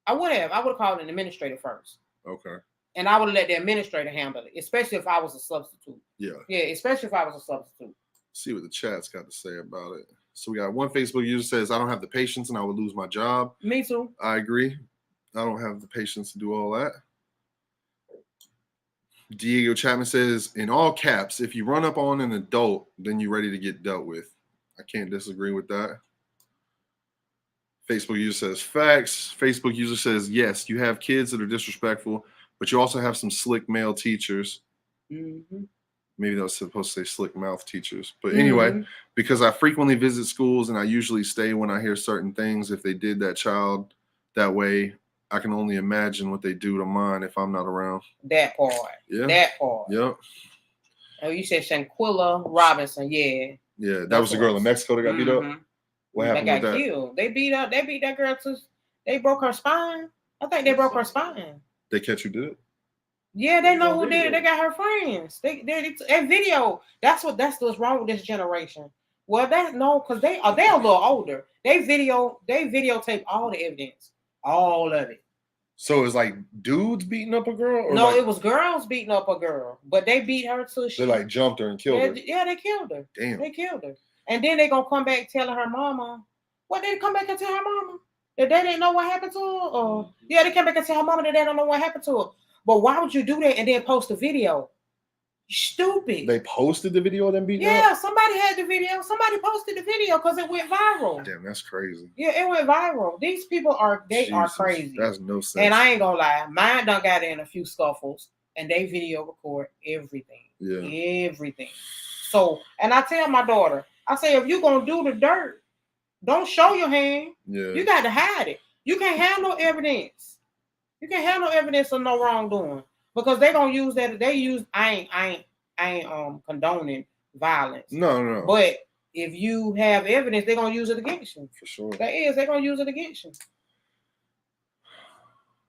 I would have called an administrator first. Okay. And I would have let the administrator handle it, especially if I was a substitute. Yeah. Yeah, especially if I was a substitute. See what the chat's got to say about it. So we got one Facebook user says, I don't have the patience and I would lose my job. Me too. I agree. I don't have the patience to do all that. Diego Chapman says, in all caps, if you run up on an adult, then you're ready to get dealt with. I can't disagree with that. Facebook user says, facts. Facebook user says, yes, you have kids that are disrespectful, but you also have some slick male teachers. Mm-hmm. Maybe that was supposed to say slick mouth teachers. But anyway, because I frequently visit schools and I usually stay when I hear certain things, if they did that child that way, I can only imagine what they do to mine if I'm not around. That part. Yeah. That part. Yep. Oh, you said Shanquilla Robinson. Yeah. Yeah, that was the girl in Mexico that got beat up. What happened with that? Killed. They beat that girl they broke her spine. I think they broke her spine. They catch who did it? Yeah, they know who did it. They got her friends. That video. That's what's wrong with this generation. Well, because they're a little older. They videotape all the evidence, all of it. So it was like dudes beating up a girl? Or no, it was girls beating up a girl, but they beat her too. They like jumped her and killed her. Yeah, they killed her. Damn. They killed her. And then they gonna come back telling her mama. What, they come back and tell her mama that they didn't know what happened to her? Or yeah, they come back and tell her mama that they don't know what happened to her. But why would you do that and then post a video? Stupid. They posted the video of them beating up? up? Somebody had the video. Somebody posted the video because it went viral. Damn, that's crazy. Yeah, it went viral. These people are crazy. That's no sense. And I ain't gonna lie, mine done got in a few scuffles and they video record everything. Yeah. Everything. So, and I tell my daughter, I say, if you're gonna do the dirt, don't show your hand. Yeah. You got to hide it. You can't have no evidence. You can't have no evidence of no wrongdoing because they're gonna use that. I ain't condoning violence. No. But if you have evidence, they're gonna use it against you. For sure. They're gonna use it against you.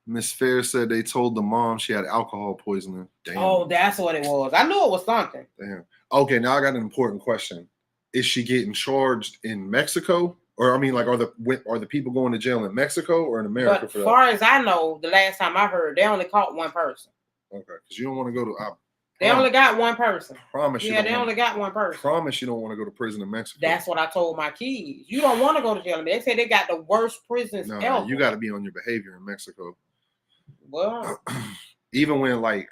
Miss Fair said they told the mom she had alcohol poisoning. Damn. Oh, that's what it was. I knew it was something. Damn. Okay, now I got an important question. Is she getting charged in Mexico? Or I mean, like, are the people going to jail in Mexico or in America but for that? As far as I know, the last time I heard, they only caught one person. Okay, because you don't want to go to. They only got one person. Promise you. Yeah, they only got one person. Promise you don't want to go to prison in Mexico. That's what I told my kids. You don't want to go to jail. They say they got the worst prisons No, ever. you got to be on your behavior in Mexico. Well, Even when I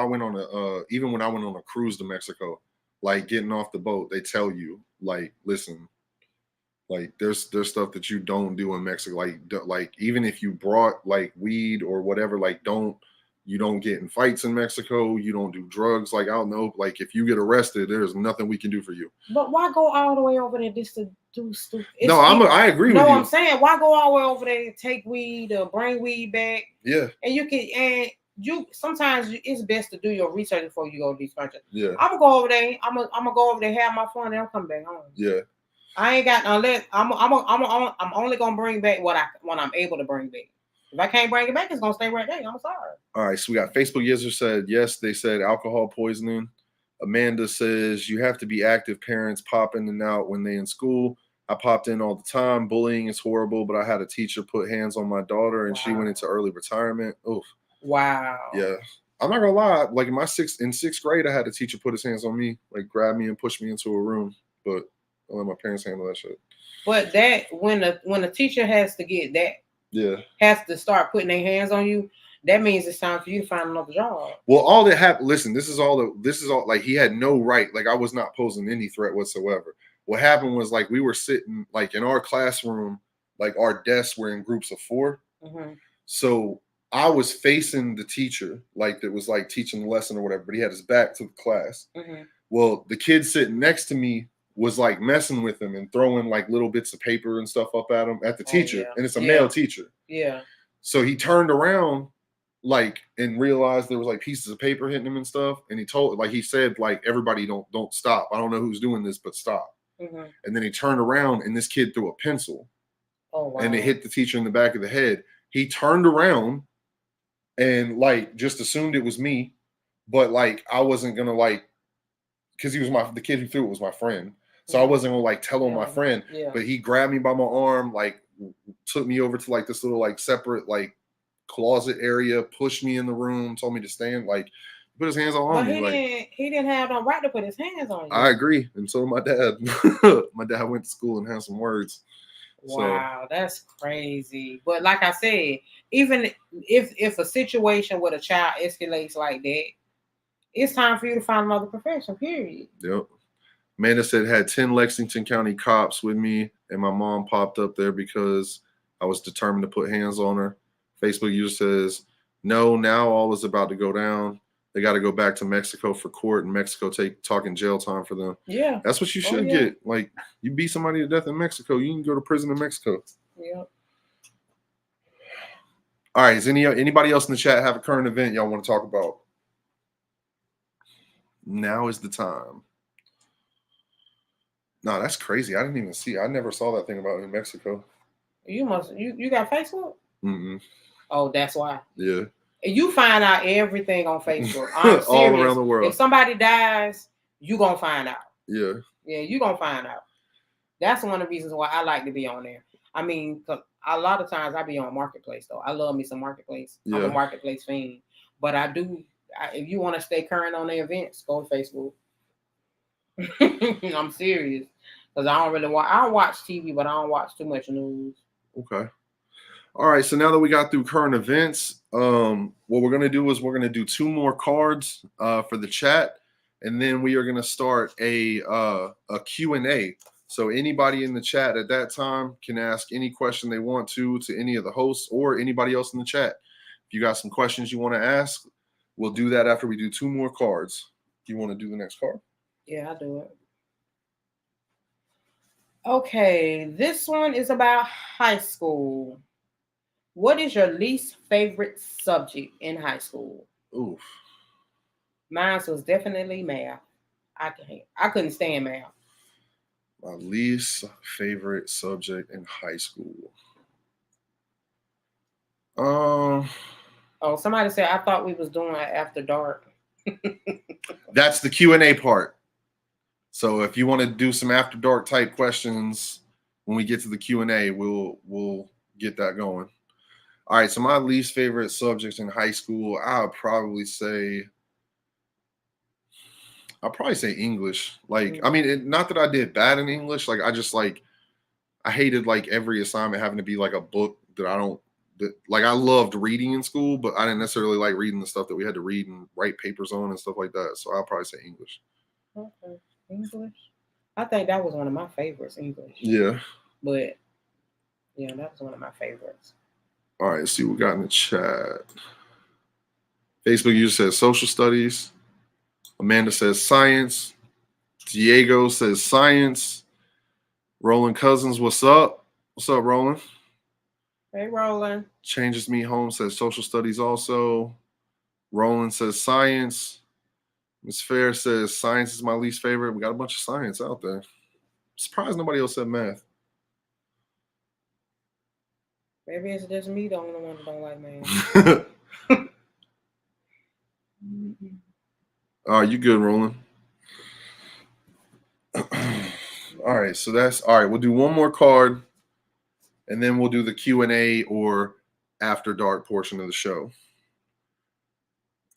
went on even when I went on a cruise to Mexico, like getting off the boat, they tell you like, listen, like there's stuff that you don't do in Mexico. Like even if you brought like weed or whatever, like you don't get in fights in Mexico. You don't do drugs. Like I don't know, like if you get arrested, there's nothing we can do for you. but why go all the way over there just to do stupid? No, I agree with you. No, I'm saying why go all the way over there and take weed or bring weed back? Yeah. And you sometimes it's best to do your research before you go to these countries. Yeah. I'm gonna go over there. I'm gonna go over there, have my fun, and I'll come back home. Yeah. I ain't got unless I'm only gonna bring back what I'm able to bring back. If I can't bring it back, it's gonna stay right there. I'm sorry. All right, so we got Facebook user said yes. They said alcohol poisoning. Amanda says you have to be active. Parents pop in and out when they in school. I popped in all the time. Bullying is horrible, but I had a teacher put hands on my daughter, and she went into early retirement. Oof. Wow. Yeah, I'm not gonna lie. Like in sixth grade, I had a teacher put his hands on me, like grab me and push me into a room. But I let my parents handle that shit. But that when a teacher has to get that. Yeah. Has to start putting their hands on you, that means it's time for you to find another job. Well, all that happened, listen, this is all like he had no right. Like I was not posing any threat whatsoever. What happened was like we were sitting like in our classroom, like our desks were in groups of 4. Mm-hmm. So I was facing the teacher, like that was like teaching the lesson or whatever, but he had his back to the class. Mm-hmm. Well, the kid sitting next to me was like messing with him and throwing like little bits of paper and stuff up at him at the teacher. Yeah. And it's a male teacher. Yeah. So he turned around like and realized there was like pieces of paper hitting him and stuff. And he said, like, everybody don't stop. I don't know who's doing this, but stop. Mm-hmm. And then he turned around and this kid threw a pencil. Oh, wow. And it hit the teacher in the back of the head. He turned around and like just assumed it was me, but like I wasn't gonna like, because the kid who threw it was my friend. So I wasn't gonna like tell on my friend, but he grabbed me by my arm, like took me over to like this little like separate like closet area, pushed me in the room, told me to stand, like put his hands on me. He didn't have no right to put his hands on you. I agree, and so did my dad. My dad went to school and had some words. Wow, that's crazy. But like I said, even if a situation with a child escalates like that, it's time for you to find another profession. Period. Yep. Amanda said had 10 Lexington County cops with me, and my mom popped up there because I was determined to put hands on her. Facebook user says, no, now all is about to go down. They got to go back to Mexico for court, and Mexico talking jail time for them. Yeah. That's what you should get. Like, you beat somebody to death in Mexico, you can go to prison in Mexico. Yeah. All right. Does anybody else in the chat have a current event y'all want to talk about? Now is the time. No, that's crazy. I didn't even see. I never saw that thing about New Mexico. You got Facebook? Mm-mm. Oh, that's why. Yeah. You find out everything on Facebook. I'm serious. All around the world. If somebody dies, you gonna find out. Yeah. Yeah, you gonna find out. That's one of the reasons why I like to be on there. I mean, a lot of times I be on Marketplace though. I love me some Marketplace. Yeah. I'm a Marketplace fiend. But if you want to stay current on the events, go to Facebook. I'm serious. Because I don't watch TV, but I don't watch too much news. Okay. All right. So now that we got through current events, what we're going to do is we're going to do 2 more cards for the chat. And then we are going to start a Q&A. So anybody in the chat at that time can ask any question they want to any of the hosts or anybody else in the chat. If you got some questions you want to ask, we'll do that after we do 2 more cards. Do you want to do the next card? Yeah, I'll do it. Okay, this one is about high school. What is your least favorite subject in high school? Oof. Mine was definitely math. I couldn't stand math. My least favorite subject in high school. Oh, somebody said I thought we was doing after dark. That's the Q&A part. So if you want to do some after dark type questions when we get to the Q&A, we'll get that going. All right. So my least favorite subjects in high school, I would probably say I'll probably say English. Like, I mean, not that I did bad in English. Like, I just like, I hated like every assignment having to be like a book that I don't, that, like, I loved reading in school, but I didn't necessarily like reading the stuff that we had to read and write papers on and stuff like that. So I'll probably say English. Okay. English. I think that was one of my favorites, English. Yeah. But yeah, that was one of my favorites. All right, let's see what we got in the chat. Facebook user says social studies. Amanda says science. Diego says science. Roland Cousins, what's up? What's up, Roland? Hey, Roland. Changes Me Home says social studies also. Roland says science. Miss Fair says science is my least favorite. We got a bunch of science out there. Surprised nobody else said math. Maybe it's just me, the only one that don't like math. All right, you good, Roland? All right, so that's all right. We'll do one more card, and then we'll do the Q&A or after dark portion of the show.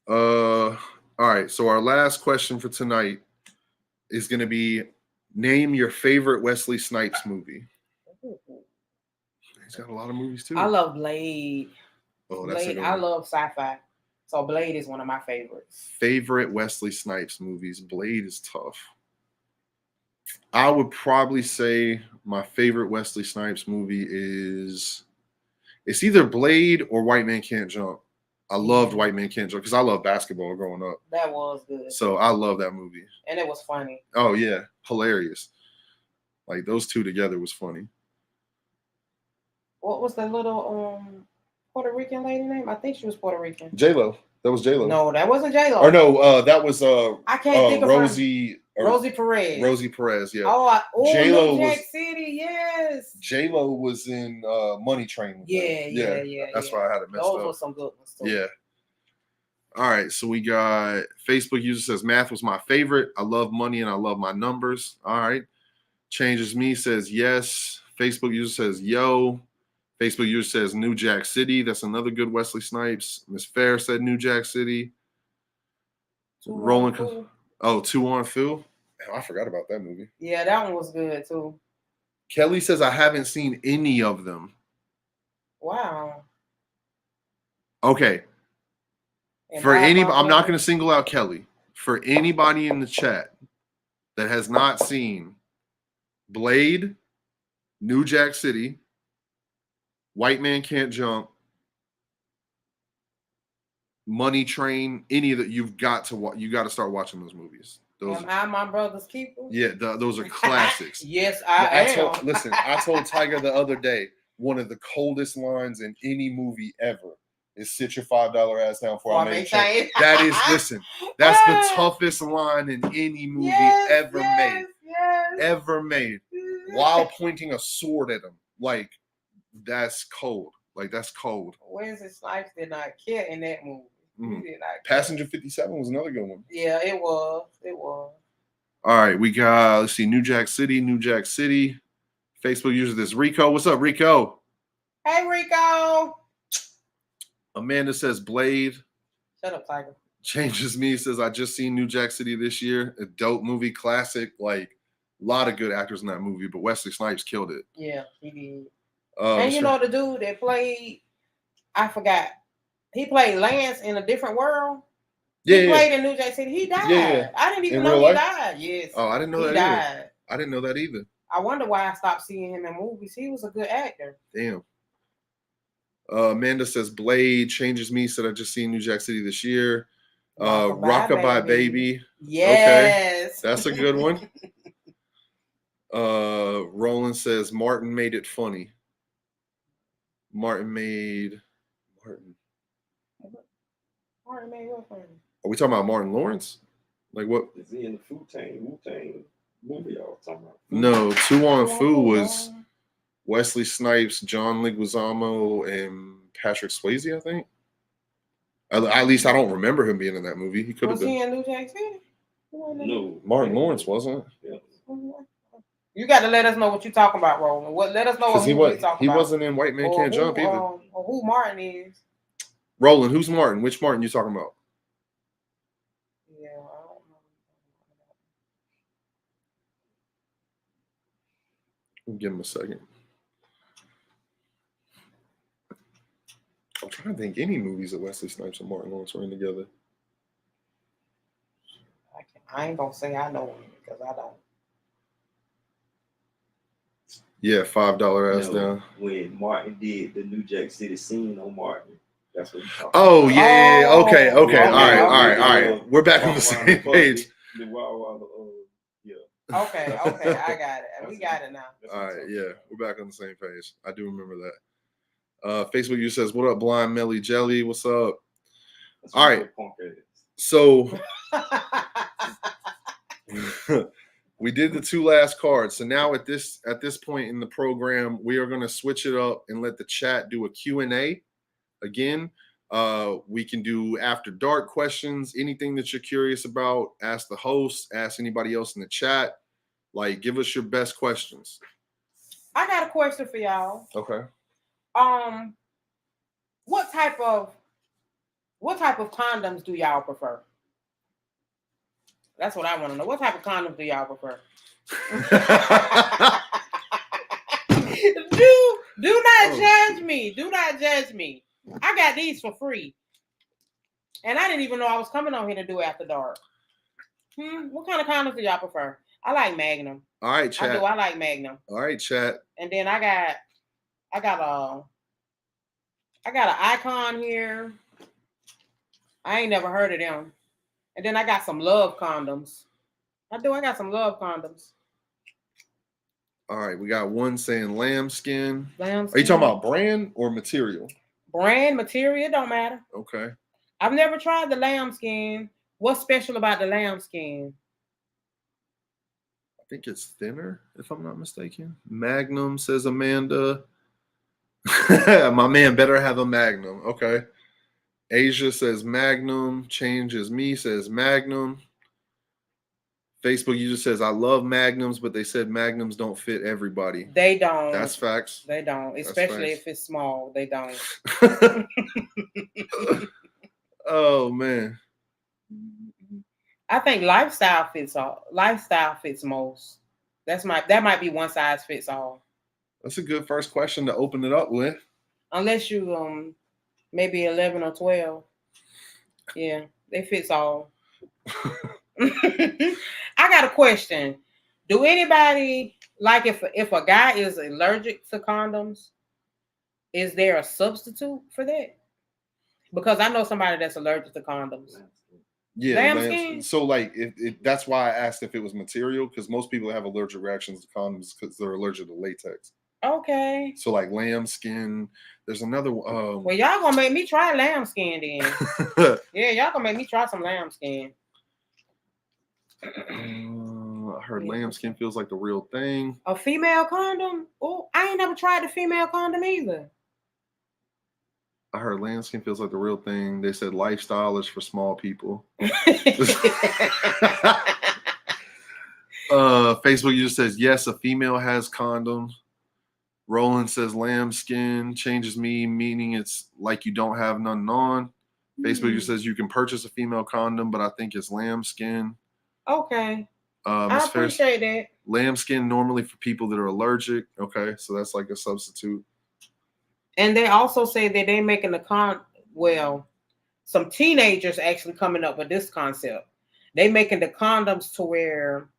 All right, so our last question for tonight is going to be name your favorite Wesley Snipes movie. He's got a lot of movies too. I love Blade. Oh, that's Blade. a good I one. love sci-fi. So Blade is one of my favorites. Favorite Wesley Snipes movies. Blade is tough. I would probably say my favorite Wesley Snipes movie is it's either Blade or White Man Can't Jump. I loved White Man Can't Jump because I love basketball growing up. That was good. So I love that movie. And it was funny. Oh yeah, hilarious. Like those two together was funny. What was the little Puerto Rican lady name? I think she was Puerto Rican. J-Lo. That was J-Lo. No, that wasn't J-Lo. Or no, that was I can't think of Rosie. Rosie Perez. Rosie Perez, yeah. Oh, J-Lo New Jack was- City, yes. J-Lo was in Money Train. Yeah. That's why I had it messed Those up. were some good ones too. Yeah. All right, so we got Facebook user says math was my favorite. I love money and I love my numbers. All right. Changes Me says yes. Facebook user says yo. Facebook user says New Jack City. That's another good Wesley Snipes. Miss Fair said New Jack City. Rolling. Oh, 2 on Phil. Oh, I forgot about that movie. Yeah, that one was good too. Kelly says I haven't seen any of them. Wow. Okay. And For Bob anybody, I'm not Marley. going to single out Kelly. For anybody in the chat that has not seen Blade, New Jack City, White Man Can't Jump, Money Train, any of that, you've got to watch. You got to start watching those movies. Those, Am I my brother's keeper? yeah, those are classics. Yes, I am. Listen, I told Tiger the other day, one of the coldest lines in any movie ever is "Sit your $5 ass down before I make change." That is, listen, that's the toughest line in any movie ever made. Yes. Ever made. While pointing a sword at him. Like, that's cold. Like, that's cold. Wesley Snipes did not care in that movie. Mm. He did not care. Passenger 57 was another good one. Yeah, it was. It was. All right, we got, let's see, New Jack City. Facebook user this. Rico, what's up, Rico? Hey, Rico. Amanda says Blade. Shut up, Tiger. Changes Me says I just seen New Jack City this year. A dope movie, classic. Like, a lot of good actors in that movie, but Wesley Snipes killed it. Yeah, he did. Oh, And you know the dude that played, I forgot. He played Lance in A Different World. He played in New Jack City. He died. Yeah. I didn't even In know real he life? died. Yes. Oh, I didn't know He that died. either. I didn't know that either. I wonder why I stopped seeing him in movies. He was a good actor. Damn. Amanda says Blade. Changes Me said I just seen New Jack City this year. Rockabye Baby. Yes. That's a good one. Roland says Martin Made It Funny. Martin made what are we talking about? Martin Lawrence? Like what? Is he in the Wu-Tang movie y'all talking about? No, 2 on Fu was Wesley Snipes, John Leguizamo, and Patrick Swayze, I think. At least I don't remember him being in that movie. He could have Was he been. in New Jack City? No. Martin Lawrence wasn't. Yeah. You got to let us know what you're talking about, Roland. Let us know what Because movie you're talking he about. wasn't in White Man Can't Jump either. Or who Martin is. Roland, who's Martin? Which Martin you talking about? Yeah, I don't know. Give him a second. I'm trying to think any movies that Wesley Snipes and Martin Lawrence were in together. I ain't gonna say I know him because I don't. Yeah, $5 ass down. When Martin did the New Jack City scene on Martin. That's what he talking Oh about. yeah. Oh, Okay. okay, All right. okay. We're back on the same page. The Wild, yeah. Okay, I got it. We got it now. All right. Yeah, we're back on the same page. I do remember that. Facebook user says, "What up, Blind Melly Jelly? What's up?" That's All what right. punk is. So we did the 2 last cards. So now at this point in the program, we are going to switch it up and let the chat do a Q&A. Again, we can do after dark questions, anything that you're curious about. Ask the host, ask anybody else in the chat. Like, give us your best questions. I got a question for y'all. Okay. What type of condoms do y'all prefer? That's what I want to know. What type of condoms do y'all prefer? do not judge me. Do not judge me. I got these for free. And I didn't even know I was coming on here to do After Dark. What kind of condoms do y'all prefer? I like Magnum. All right, chat. I like Magnum. All right, chat. And then I got an Icon here. I ain't never heard of them. And then I got some Love condoms. I got some Love condoms. All right, we got one saying lambskin. Lambskin. Are you talking about brand or material? Brand, material, it don't matter. Okay. I've never tried the lambskin. What's special about the lambskin? I think it's thinner, if I'm not mistaken. Magnum, says Amanda. My man better have a Magnum. Okay. Asia says Magnum. Changes me says Magnum. Facebook user says, I love Magnums, but they said Magnums don't fit everybody. They don't. That's facts. They don't, especially if it's small. They don't. Oh, man. I think lifestyle fits all. Lifestyle fits most. That might be one size fits all. That's a good first question to open it up with. Unless you maybe 11 or 12. Yeah, they fits all. I got a question. Do anybody, like, if a guy is allergic to condoms, is there a substitute for that? Because I know somebody that's allergic to condoms. Yeah, lambskin? So like, that's why I asked if it was material, because most people have allergic reactions to condoms because they're allergic to latex. Okay. So like lambskin. There's another. Well, y'all gonna make me try lambskin then. Yeah, y'all gonna make me try some lambskin. I heard lambskin feels like the real thing. A female condom? Oh, I ain't never tried the female condom either. I heard lambskin feels like the real thing. They said lifestyle is for small people. Facebook user says, yes, a female has condoms. Roland says lambskin changes me, meaning it's like you don't have none on. Facebook user says you can purchase a female condom, but I think it's lambskin. Okay. I appreciate that. Lambskin normally for people that are allergic. Okay, so that's like a substitute. And they also say that they're making some teenagers actually coming up with this concept. They making the condoms to where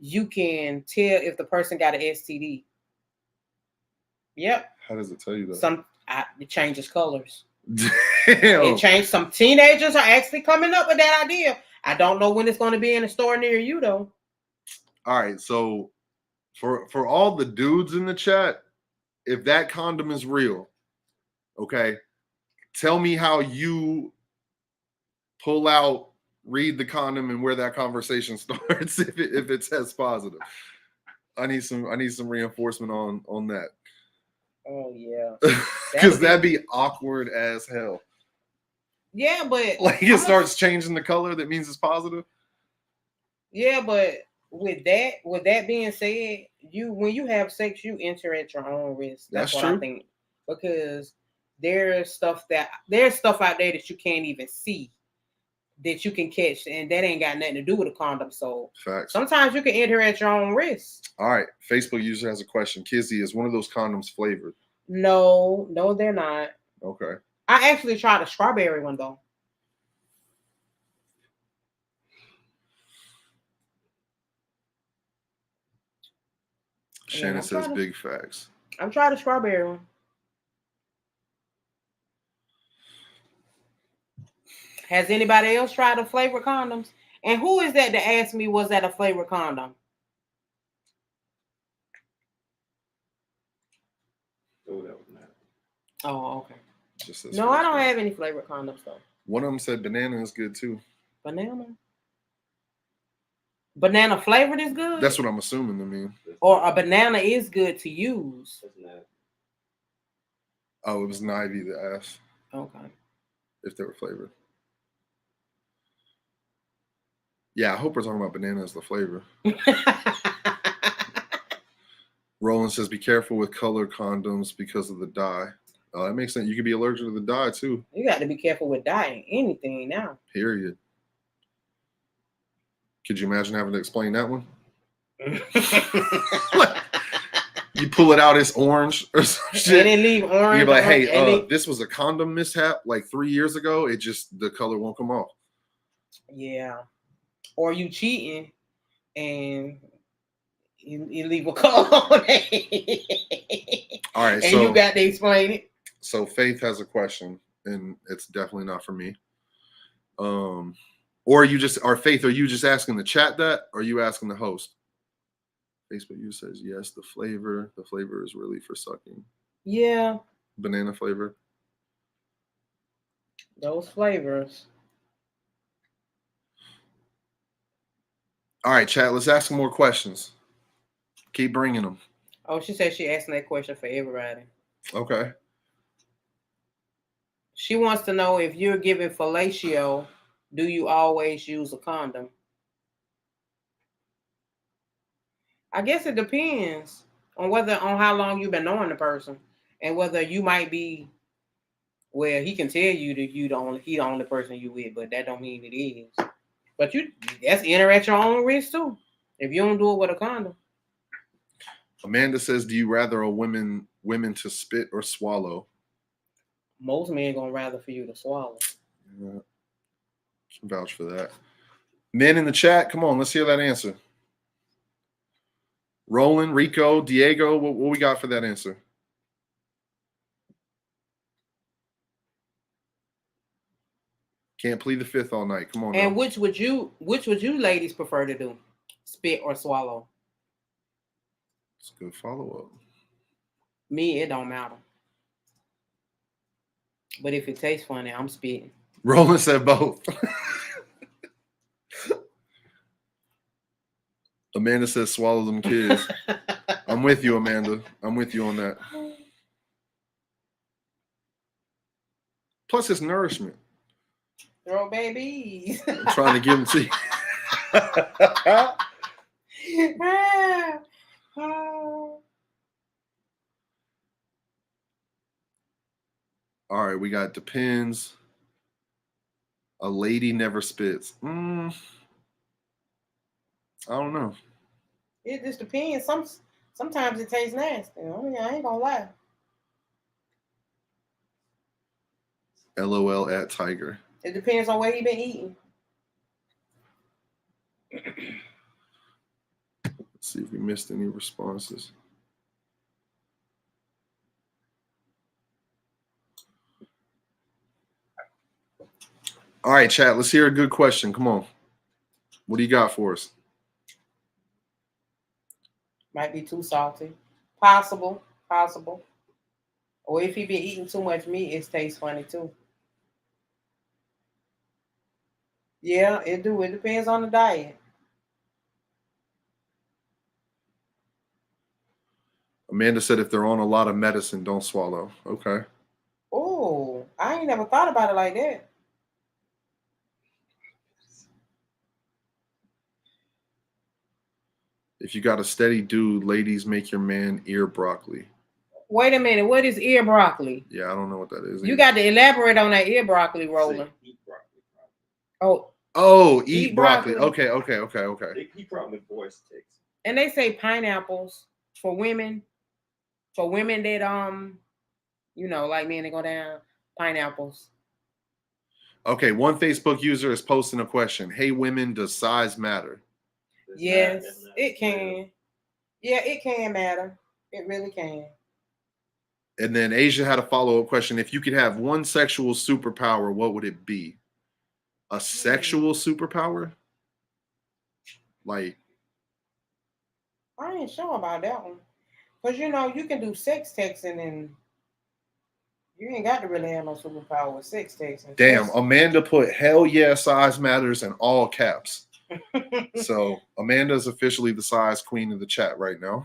you can tell if the person got an STD. Yep. How does it tell you that? It changes colors. Damn. It changed. Some teenagers are actually coming up with that idea. I don't know when it's going to be in a store near you, though. All right, so for all the dudes in the chat, if that condom is real, okay, tell me how you pull out, read the condom, and where that conversation starts. if it says positive, I need some reinforcement on that. Oh yeah, because that'd be awkward as hell. Yeah, but like it starts changing the color. That means it's positive. Yeah, but with that being said, when you have sex, you enter at your own risk. That's what true. I think, because there's stuff out there that you can't even see that you can catch, and that ain't got nothing to do with a condom. So Facts. sometimes you can enter at your own risk. All right. Facebook user has a question. Kizzy, is one of those condoms flavored? No, they're not. Okay. I actually tried a strawberry one though. Shannon I'm says trying to- big facts. I've tried a strawberry one. Has anybody else tried a flavored condoms? And who is that asked me, was that a flavored condom? Oh, that was not. Oh, okay. Just says No, I first don't one. have any flavored condoms though. One of them said banana is good too. Banana? Banana flavored is good? That's what I'm assuming to mean. Or a banana is good to use? That's not. Oh, it was Nivy that asked Okay. if they were flavored. Yeah, I hope we're talking about banana as the flavor. Roland says, be careful with colored condoms because of the dye. Oh, that makes sense. You could be allergic to the dye too. You got to be careful with dyeing anything now. Period. Could you imagine having to explain that one? You pull it out, it's orange or some And shit. then leave orange. You're like, orange, and hey, then- this was a condom mishap like 3 years ago. It just, the color won't come off. yeah. Or you cheating and you leave a color on it. All right, And so you got to explain it. So Faith has a question, and it's definitely not for me. Or you just, or Faith, are you just asking the chat that, or are you asking the host? Facebook user says yes. The flavor is really for sucking. Yeah, Banana flavor. those flavors. All right, chat. Let's ask some more questions. Keep bringing them. Oh, she said she asking that question for everybody. Okay. She wants to know, if you're giving fellatio, do you always use a condom? I guess it depends on how long you've been knowing the person, and whether you might be. Well, he can tell you that he the only person you with, but that don't mean it is. But that's enter at your own risk too. If you don't do it with a condom. Amanda says, do you rather a women to spit or swallow? Most men gonna rather for you to swallow. Yeah. Can vouch for that. Men in the chat, come on, let's hear that answer. Roland, Rico, Diego, what we got for that answer? Can't plead the fifth all night. Come on. And now. which would you ladies prefer to do? Spit or swallow? It's a good follow-up. Me, it don't matter. But if it tastes funny, I'm spitting. Roland said both. Amanda says swallow them kids. I'm with you, Amanda. I'm with you on that. Plus, it's nourishment. Throw babies. I'm trying to give them to you. All right, we got depends. A lady never spits. I don't know. It just depends. Sometimes it tastes nasty. I mean, I ain't gonna lie. LOL at Tiger. It depends on what he been eating. Let's see if we missed any responses. All right, chat. Let's hear a good question. Come on. What do you got for us? Might be too salty. Possible. Or if he been eating too much meat, it tastes funny too. Yeah, it do. It depends on the diet. Amanda said if they're on a lot of medicine, don't swallow. Okay. Oh, I ain't never thought about it like that. If you got a steady dude, ladies, make your man ear broccoli. Wait a minute. What is ear broccoli? Yeah, I don't know what that is. You either. got to elaborate on that ear broccoli, Roland. Eat broccoli. Oh, eat Eat broccoli. broccoli. Okay. He probably voice text. and they say pineapples for women. For women that like men that go down, pineapples. Okay, one Facebook user is posting a question. Hey, women, does size matter? Yes, That's not it real. can. Yeah, it can matter. It really can. And then Asia had a follow-up question. If you could have one sexual superpower, what would it be? A sexual superpower? Like, I ain't sure about that one. Because you can do sex texting and you ain't got to really have no superpower with sex texting. damn, Amanda put hell yeah, size matters in all caps. So Amanda's officially the size queen of the chat right now.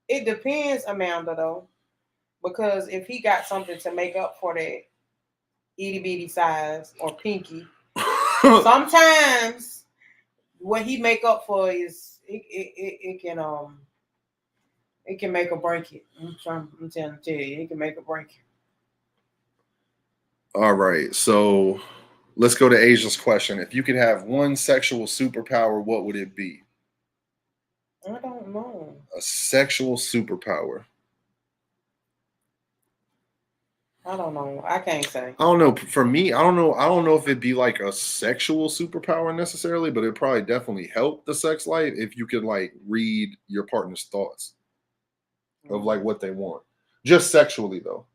It depends, Amanda, though. Because if he got something to make up for that itty bitty size or pinky, sometimes what he make up for is it can make or break it. I'm trying to tell you, it can make or break it. All right, so let's go to Asia's question. If you could have one sexual superpower, what would it be? I don't know. A sexual superpower. I don't know. I can't say. I don't know. For me, I don't know. I don't know if it'd be like a sexual superpower necessarily, but it probably definitely help the sex life if you could like read your partner's thoughts of like what they want. Just sexually though.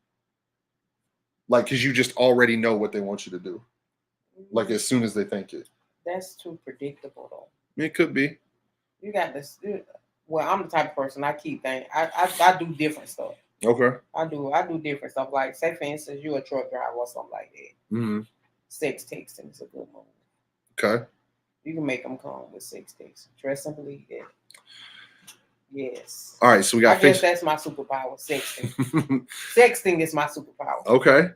Like, cause you just already know what they want you to do. Like as soon as they think it. That's too predictable though. It could be. You got this. Well, I'm the type of person I keep things. I do different stuff. Okay. I do different stuff. Like, say for instance, you're a truck driver or something like that. Mm-hmm. Sex texting is a good move. Okay. You can make them come with sex texting. Trust and believe that. Yes. All right. So we got. I guess that's my superpower. Sexting. Sexting is my superpower. Okay.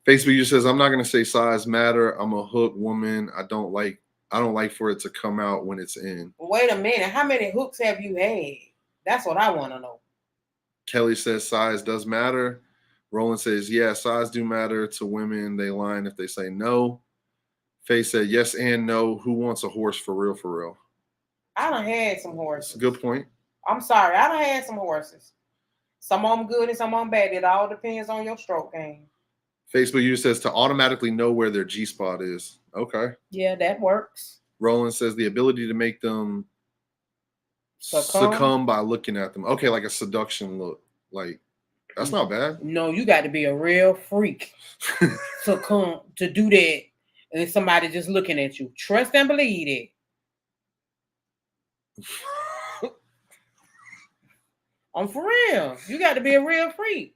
Facebook user says, I'm not gonna say size matter. I'm a hook woman. I don't like for it to come out when it's in. Wait a minute. How many hooks have you had? That's what I want to know. Kelly says size does matter. Roland says, yeah, size do matter to women. They line if they say no. Faye said, yes and no. Who wants a horse for real, for real? I done had some horses. That's a good point. I'm sorry. I done had some horses. Some of them good and some of them bad. It all depends on your stroke game. Facebook user says to automatically know where their G-spot is. Okay. Yeah, that works. Roland says the ability to make them succumb by looking at them. Okay, like a seduction look. Like, that's not bad. No, you got to be a real freak to do that and somebody just looking at you. Trust and believe it. I'm for real. You got to be a real freak.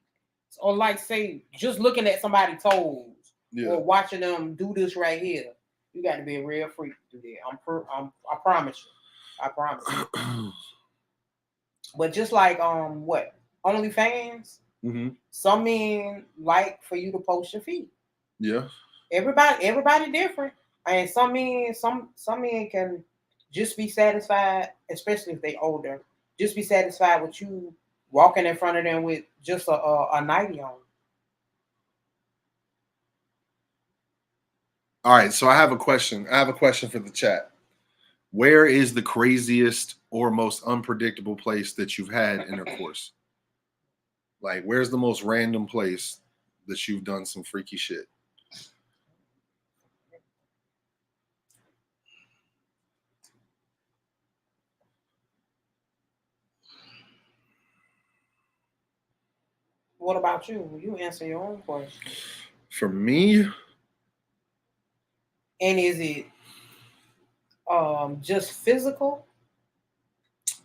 Or like say, just looking at somebody's toes or watching them do this right here. You got to be a real freak to do that. I promise you. I promise you. But just like what? OnlyFans? Mm-hmm. Some men like for you to post your feet. Yeah. Everybody different. And some men can just be satisfied, especially if they older, just be satisfied with you walking in front of them with just a nightie on. All right, so I have a question. I have a question for the chat. Where is the craziest or most unpredictable place that you've had intercourse? Like, where's the most random place that you've done some freaky shit? What about you? You answer your own question. For me, and is it just physical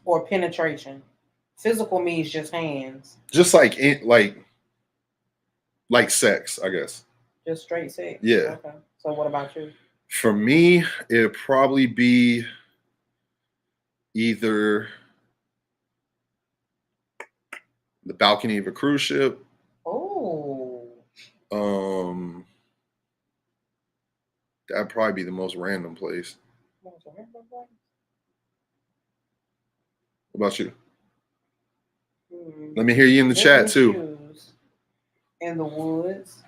or penetration? Physical means just hands. Just like sex, I guess. Just straight sex. Yeah. Okay. So what about you? For me, it'd probably be either the balcony of a cruise ship. Oh. That'd probably be the most random place. What about you? Let me hear you in the chat too. In the woods.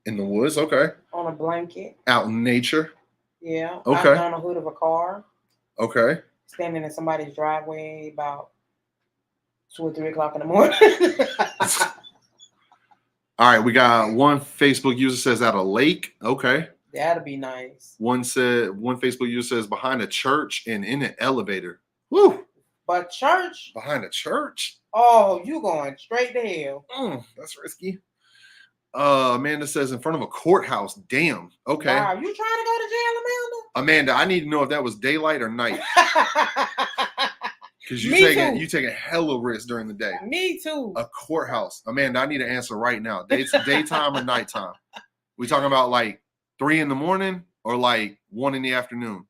In the woods, okay. On a blanket. Out in nature. Yeah. Okay. I've done on the hood of a car, Okay. standing in somebody's driveway about 2 or 3 o'clock in the morning. All right, we got one Facebook user says at a lake. Okay. That'd be nice. One Facebook user says behind a church and in an elevator. Woo! But church, Behind a church? oh, you going straight to hell. That's risky. Amanda says in front of a courthouse. Damn. Okay. Wow, you trying to go to jail, Amanda, I need to know if that was daylight or night. Amanda? Because Me too. you take a hella risk during the day. Me too. A courthouse. Amanda, I need an answer right now. Daytime or nighttime? We talking about like 3 in the morning or like 1 in the afternoon?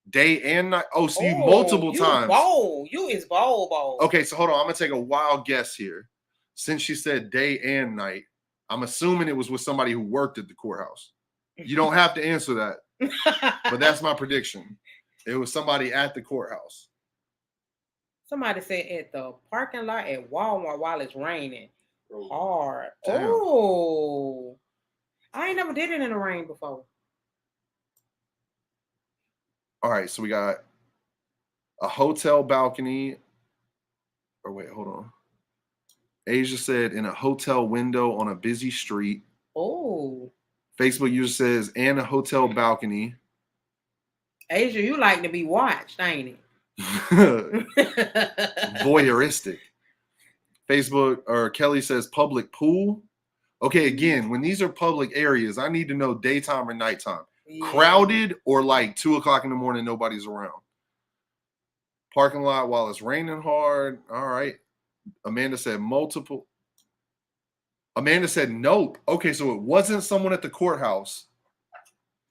Day and night. Oh, so you multiple times. Bold. You is bold. Okay, so hold on. I'm gonna take a wild guess here. Since she said day and night, I'm assuming it was with somebody who worked at the courthouse. You don't have to answer that, but that's my prediction. It was somebody at the courthouse. Somebody said at the parking lot at Walmart while it's raining. Hard. Damn. Oh. I ain't never did it in the rain before. All right, so we got a hotel balcony. Or wait, hold on. Asia said in a hotel window on a busy street. Oh. Facebook user says and a hotel balcony. Asia, you like to be watched, ain't it? Voyeuristic. Facebook or Kelly says public pool. Okay, again, when these are public areas, I need to know daytime or nighttime. Yeah. Crowded or like 2 o'clock in the morning, nobody's around. Parking lot while it's raining hard. All right. Amanda said multiple. Amanda said nope. Okay, so it wasn't someone at the courthouse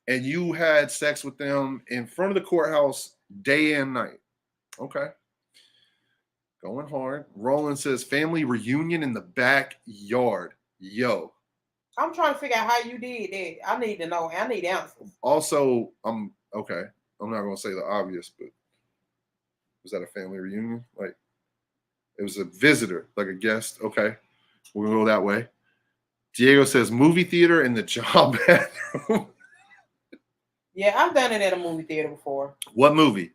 and you had sex with them in front of the courthouse day and night. Okay. Going hard. Roland says family reunion in the backyard. Yo. I'm trying to figure out how you did that. I need to know. I need answers. Also, I'm okay. I'm not gonna say the obvious, but was that a family reunion? Like it was a visitor, like a guest. Okay. We'll go that way. Diego says movie theater in the job bathroom. Yeah, I've done it at a movie theater before. What movie?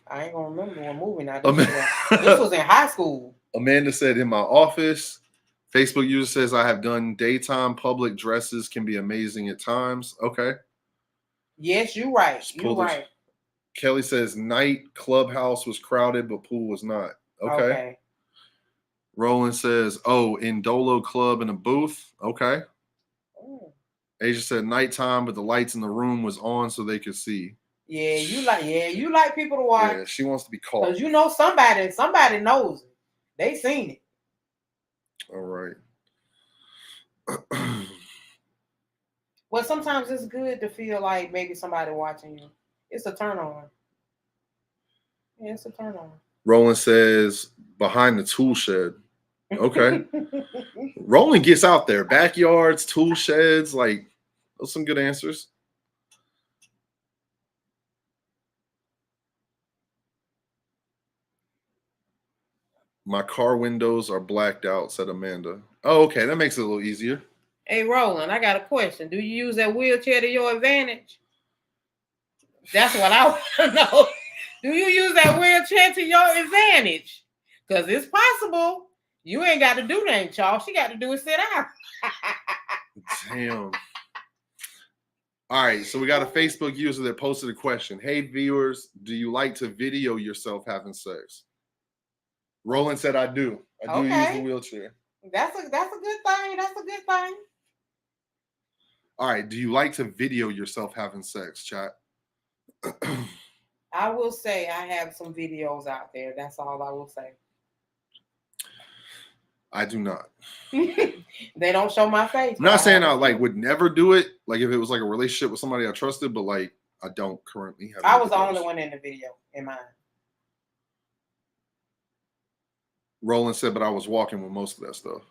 I ain't gonna remember what movie now. This was in high school. Amanda said in my office. Facebook user says I have done daytime public dresses can be amazing at times. Okay. Yes, you're right. You're right. Kelly says night clubhouse was crowded, but pool was not. Okay. Roland says, oh, in Dolo Club in a booth. Okay. Ooh. Asia said nighttime, but the lights in the room was on so they could see. Yeah, you like people to watch. Yeah, she wants to be caught. Because you know somebody knows it. They seen it. All right. Well, sometimes it's good to feel like maybe somebody watching you. It's a turn on. Yeah, it's a turn on. Roland says behind the tool shed. Okay. Roland gets out there. Backyards, tool sheds, like those are some good answers. My car windows are blacked out, said Amanda. Oh, okay. That makes it a little easier. Hey, Roland, I got a question. Do you use that wheelchair to your advantage? That's what I want to know. Do you use that wheelchair to your advantage? Because it's possible. You ain't got to do that, y'all. She got to do is sit down. Damn. All right. So we got a Facebook user that posted a question. Hey, viewers, do you like to video yourself having sex? Roland said, I do. I do use the wheelchair. That's a good thing. That's a good thing. All right. Do you like to video yourself having sex, chat? I will say I have some videos out there. That's all I will say. I do not. They don't show my face. I'm not saying I would never do it. Like if it was like a relationship with somebody I trusted, but like I don't currently have. I was the only one in the video in mine. Roland said, but I was walking with most of that stuff.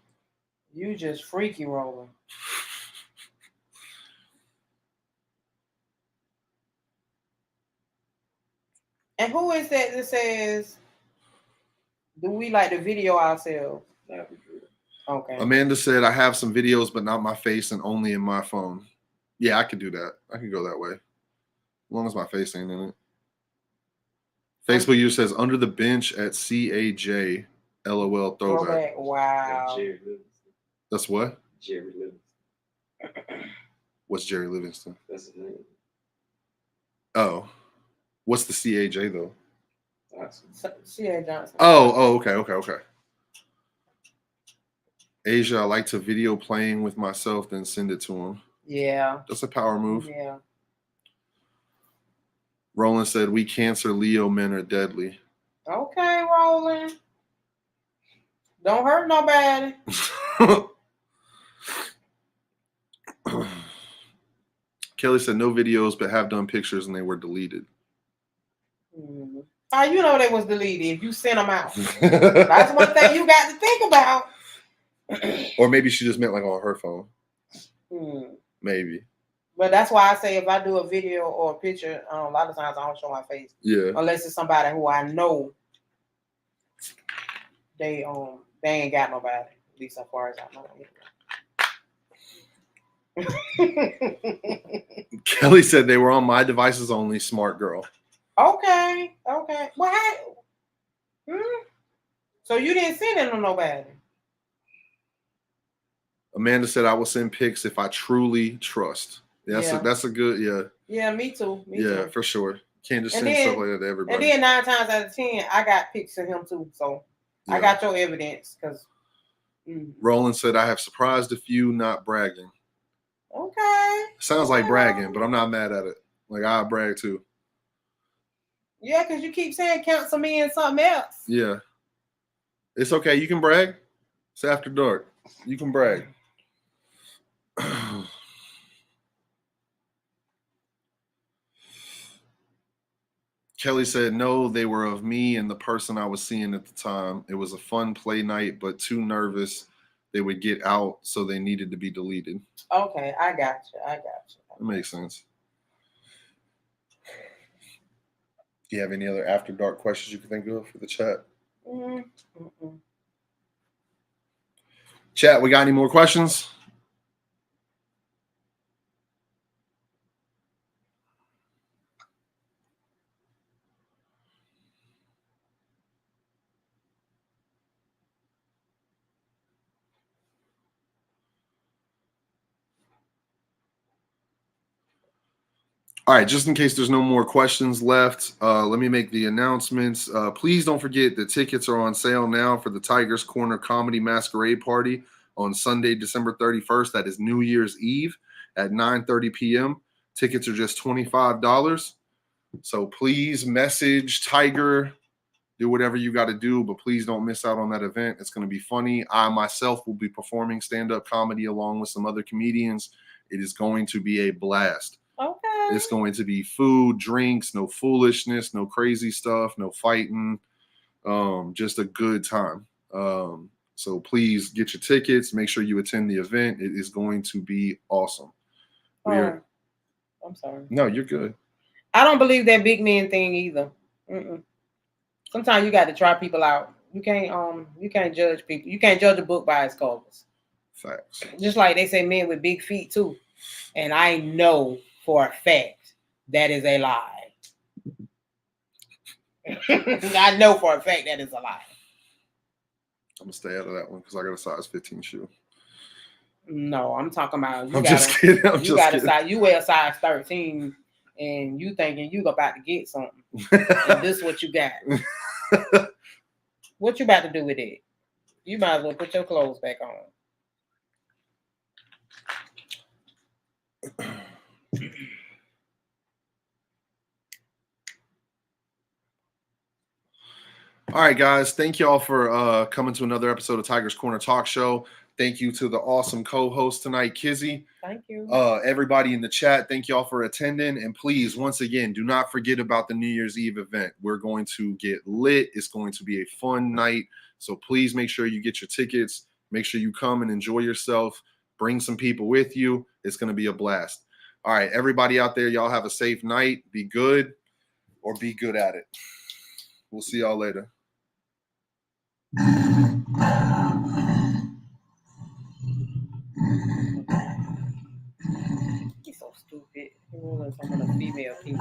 You just freaky, Roland. And who is that says, do we like to video ourselves? Okay. Amanda said, I have some videos, but not my face and only in my phone. Yeah, I could do that. I can go that way. As long as my face ain't in it. Facebook user says under the bench at CAJ. LOL throwback. Wow. Jerry Livingston. That's what? Jerry Livingston. What's Jerry Livingston? That's his name. Oh. What's the CAJ though? Johnson. C.A. Johnson. Oh, okay. Asia, I like to video playing with myself, then send it to him. Yeah. That's a power move. Yeah. Roland said, we Cancer Leo men are deadly. Okay, Roland. Don't hurt nobody. Kelly said, no videos, but have done pictures and they were deleted. How you know they was deleted if you sent them out? That's one thing you got to think about. Or maybe she just meant like on her phone. Maybe. But that's why I say if I do a video or a picture, a lot of times I don't show my face. Yeah. Unless it's somebody who I know they ain't got nobody, at least as far as I know. Kelly said they were on my devices only, smart girl. Okay. Well, so you didn't send it to nobody? Amanda said I will send pics if I truly trust. That's a good, yeah. Yeah, me too. Yeah, for sure. Can't just send stuff like that to everybody. And then 9 times out of 10, I got pics of him too. So I got your evidence. Roland said I have surprised a few, not bragging. Okay. Sounds like bragging, but I'm not mad at it. Like I brag too. Yeah, because you keep saying counsel me and something else. Yeah. It's okay. You can brag. It's after dark. You can brag. Kelly said, no, they were of me and the person I was seeing at the time. It was a fun play night, but too nervous. They would get out, so they needed to be deleted. Okay, I got you. That makes sense. Do you have any other after dark questions you can think of for the chat? Chat, we got any more questions? All right, just in case there's no more questions left, let me make the announcements. Please don't forget the tickets are on sale now for the Tigers Corner Comedy Masquerade Party on Sunday, December 31st. That is New Year's Eve at 9:30 p.m. Tickets are just $25. So please message Tiger, do whatever you got to do, but please don't miss out on that event. It's going to be funny. I myself will be performing stand-up comedy along with some other comedians. It is going to be a blast. Okay. It's going to be food, drinks, no foolishness, no crazy stuff, no fighting, just a good time. So please get your tickets. Make sure you attend the event. It is going to be awesome. I'm sorry. No, you're good. I don't believe that big man thing either. Sometimes you got to try people out. You can't judge people. You can't judge a book by its covers. Facts. Just like they say men with big feet too. And I know for a fact that is a lie. I know for a fact that is a lie. I'm gonna stay out of that one because I got a size 15 shoe. No, I'm talking about you. I'm just kidding. You wear a size 13 and you thinking you about to get something. And this is what you got. What you about to do with it? You might as well put your clothes back on. All right, guys. Thank you all for coming to another episode of Tigers Corner Talk Show. Thank you to the awesome co-host tonight, Kizzy. Thank you. Everybody in the chat, thank you all for attending. And please, once again, do not forget about the New Year's Eve event. We're going to get lit. It's going to be a fun night. So please make sure you get your tickets. Make sure you come and enjoy yourself. Bring some people with you. It's going to be a blast. All right, everybody out there, y'all have a safe night. Be good or be good at it. We'll see y'all later. He's so stupid. He realized I'm a female people.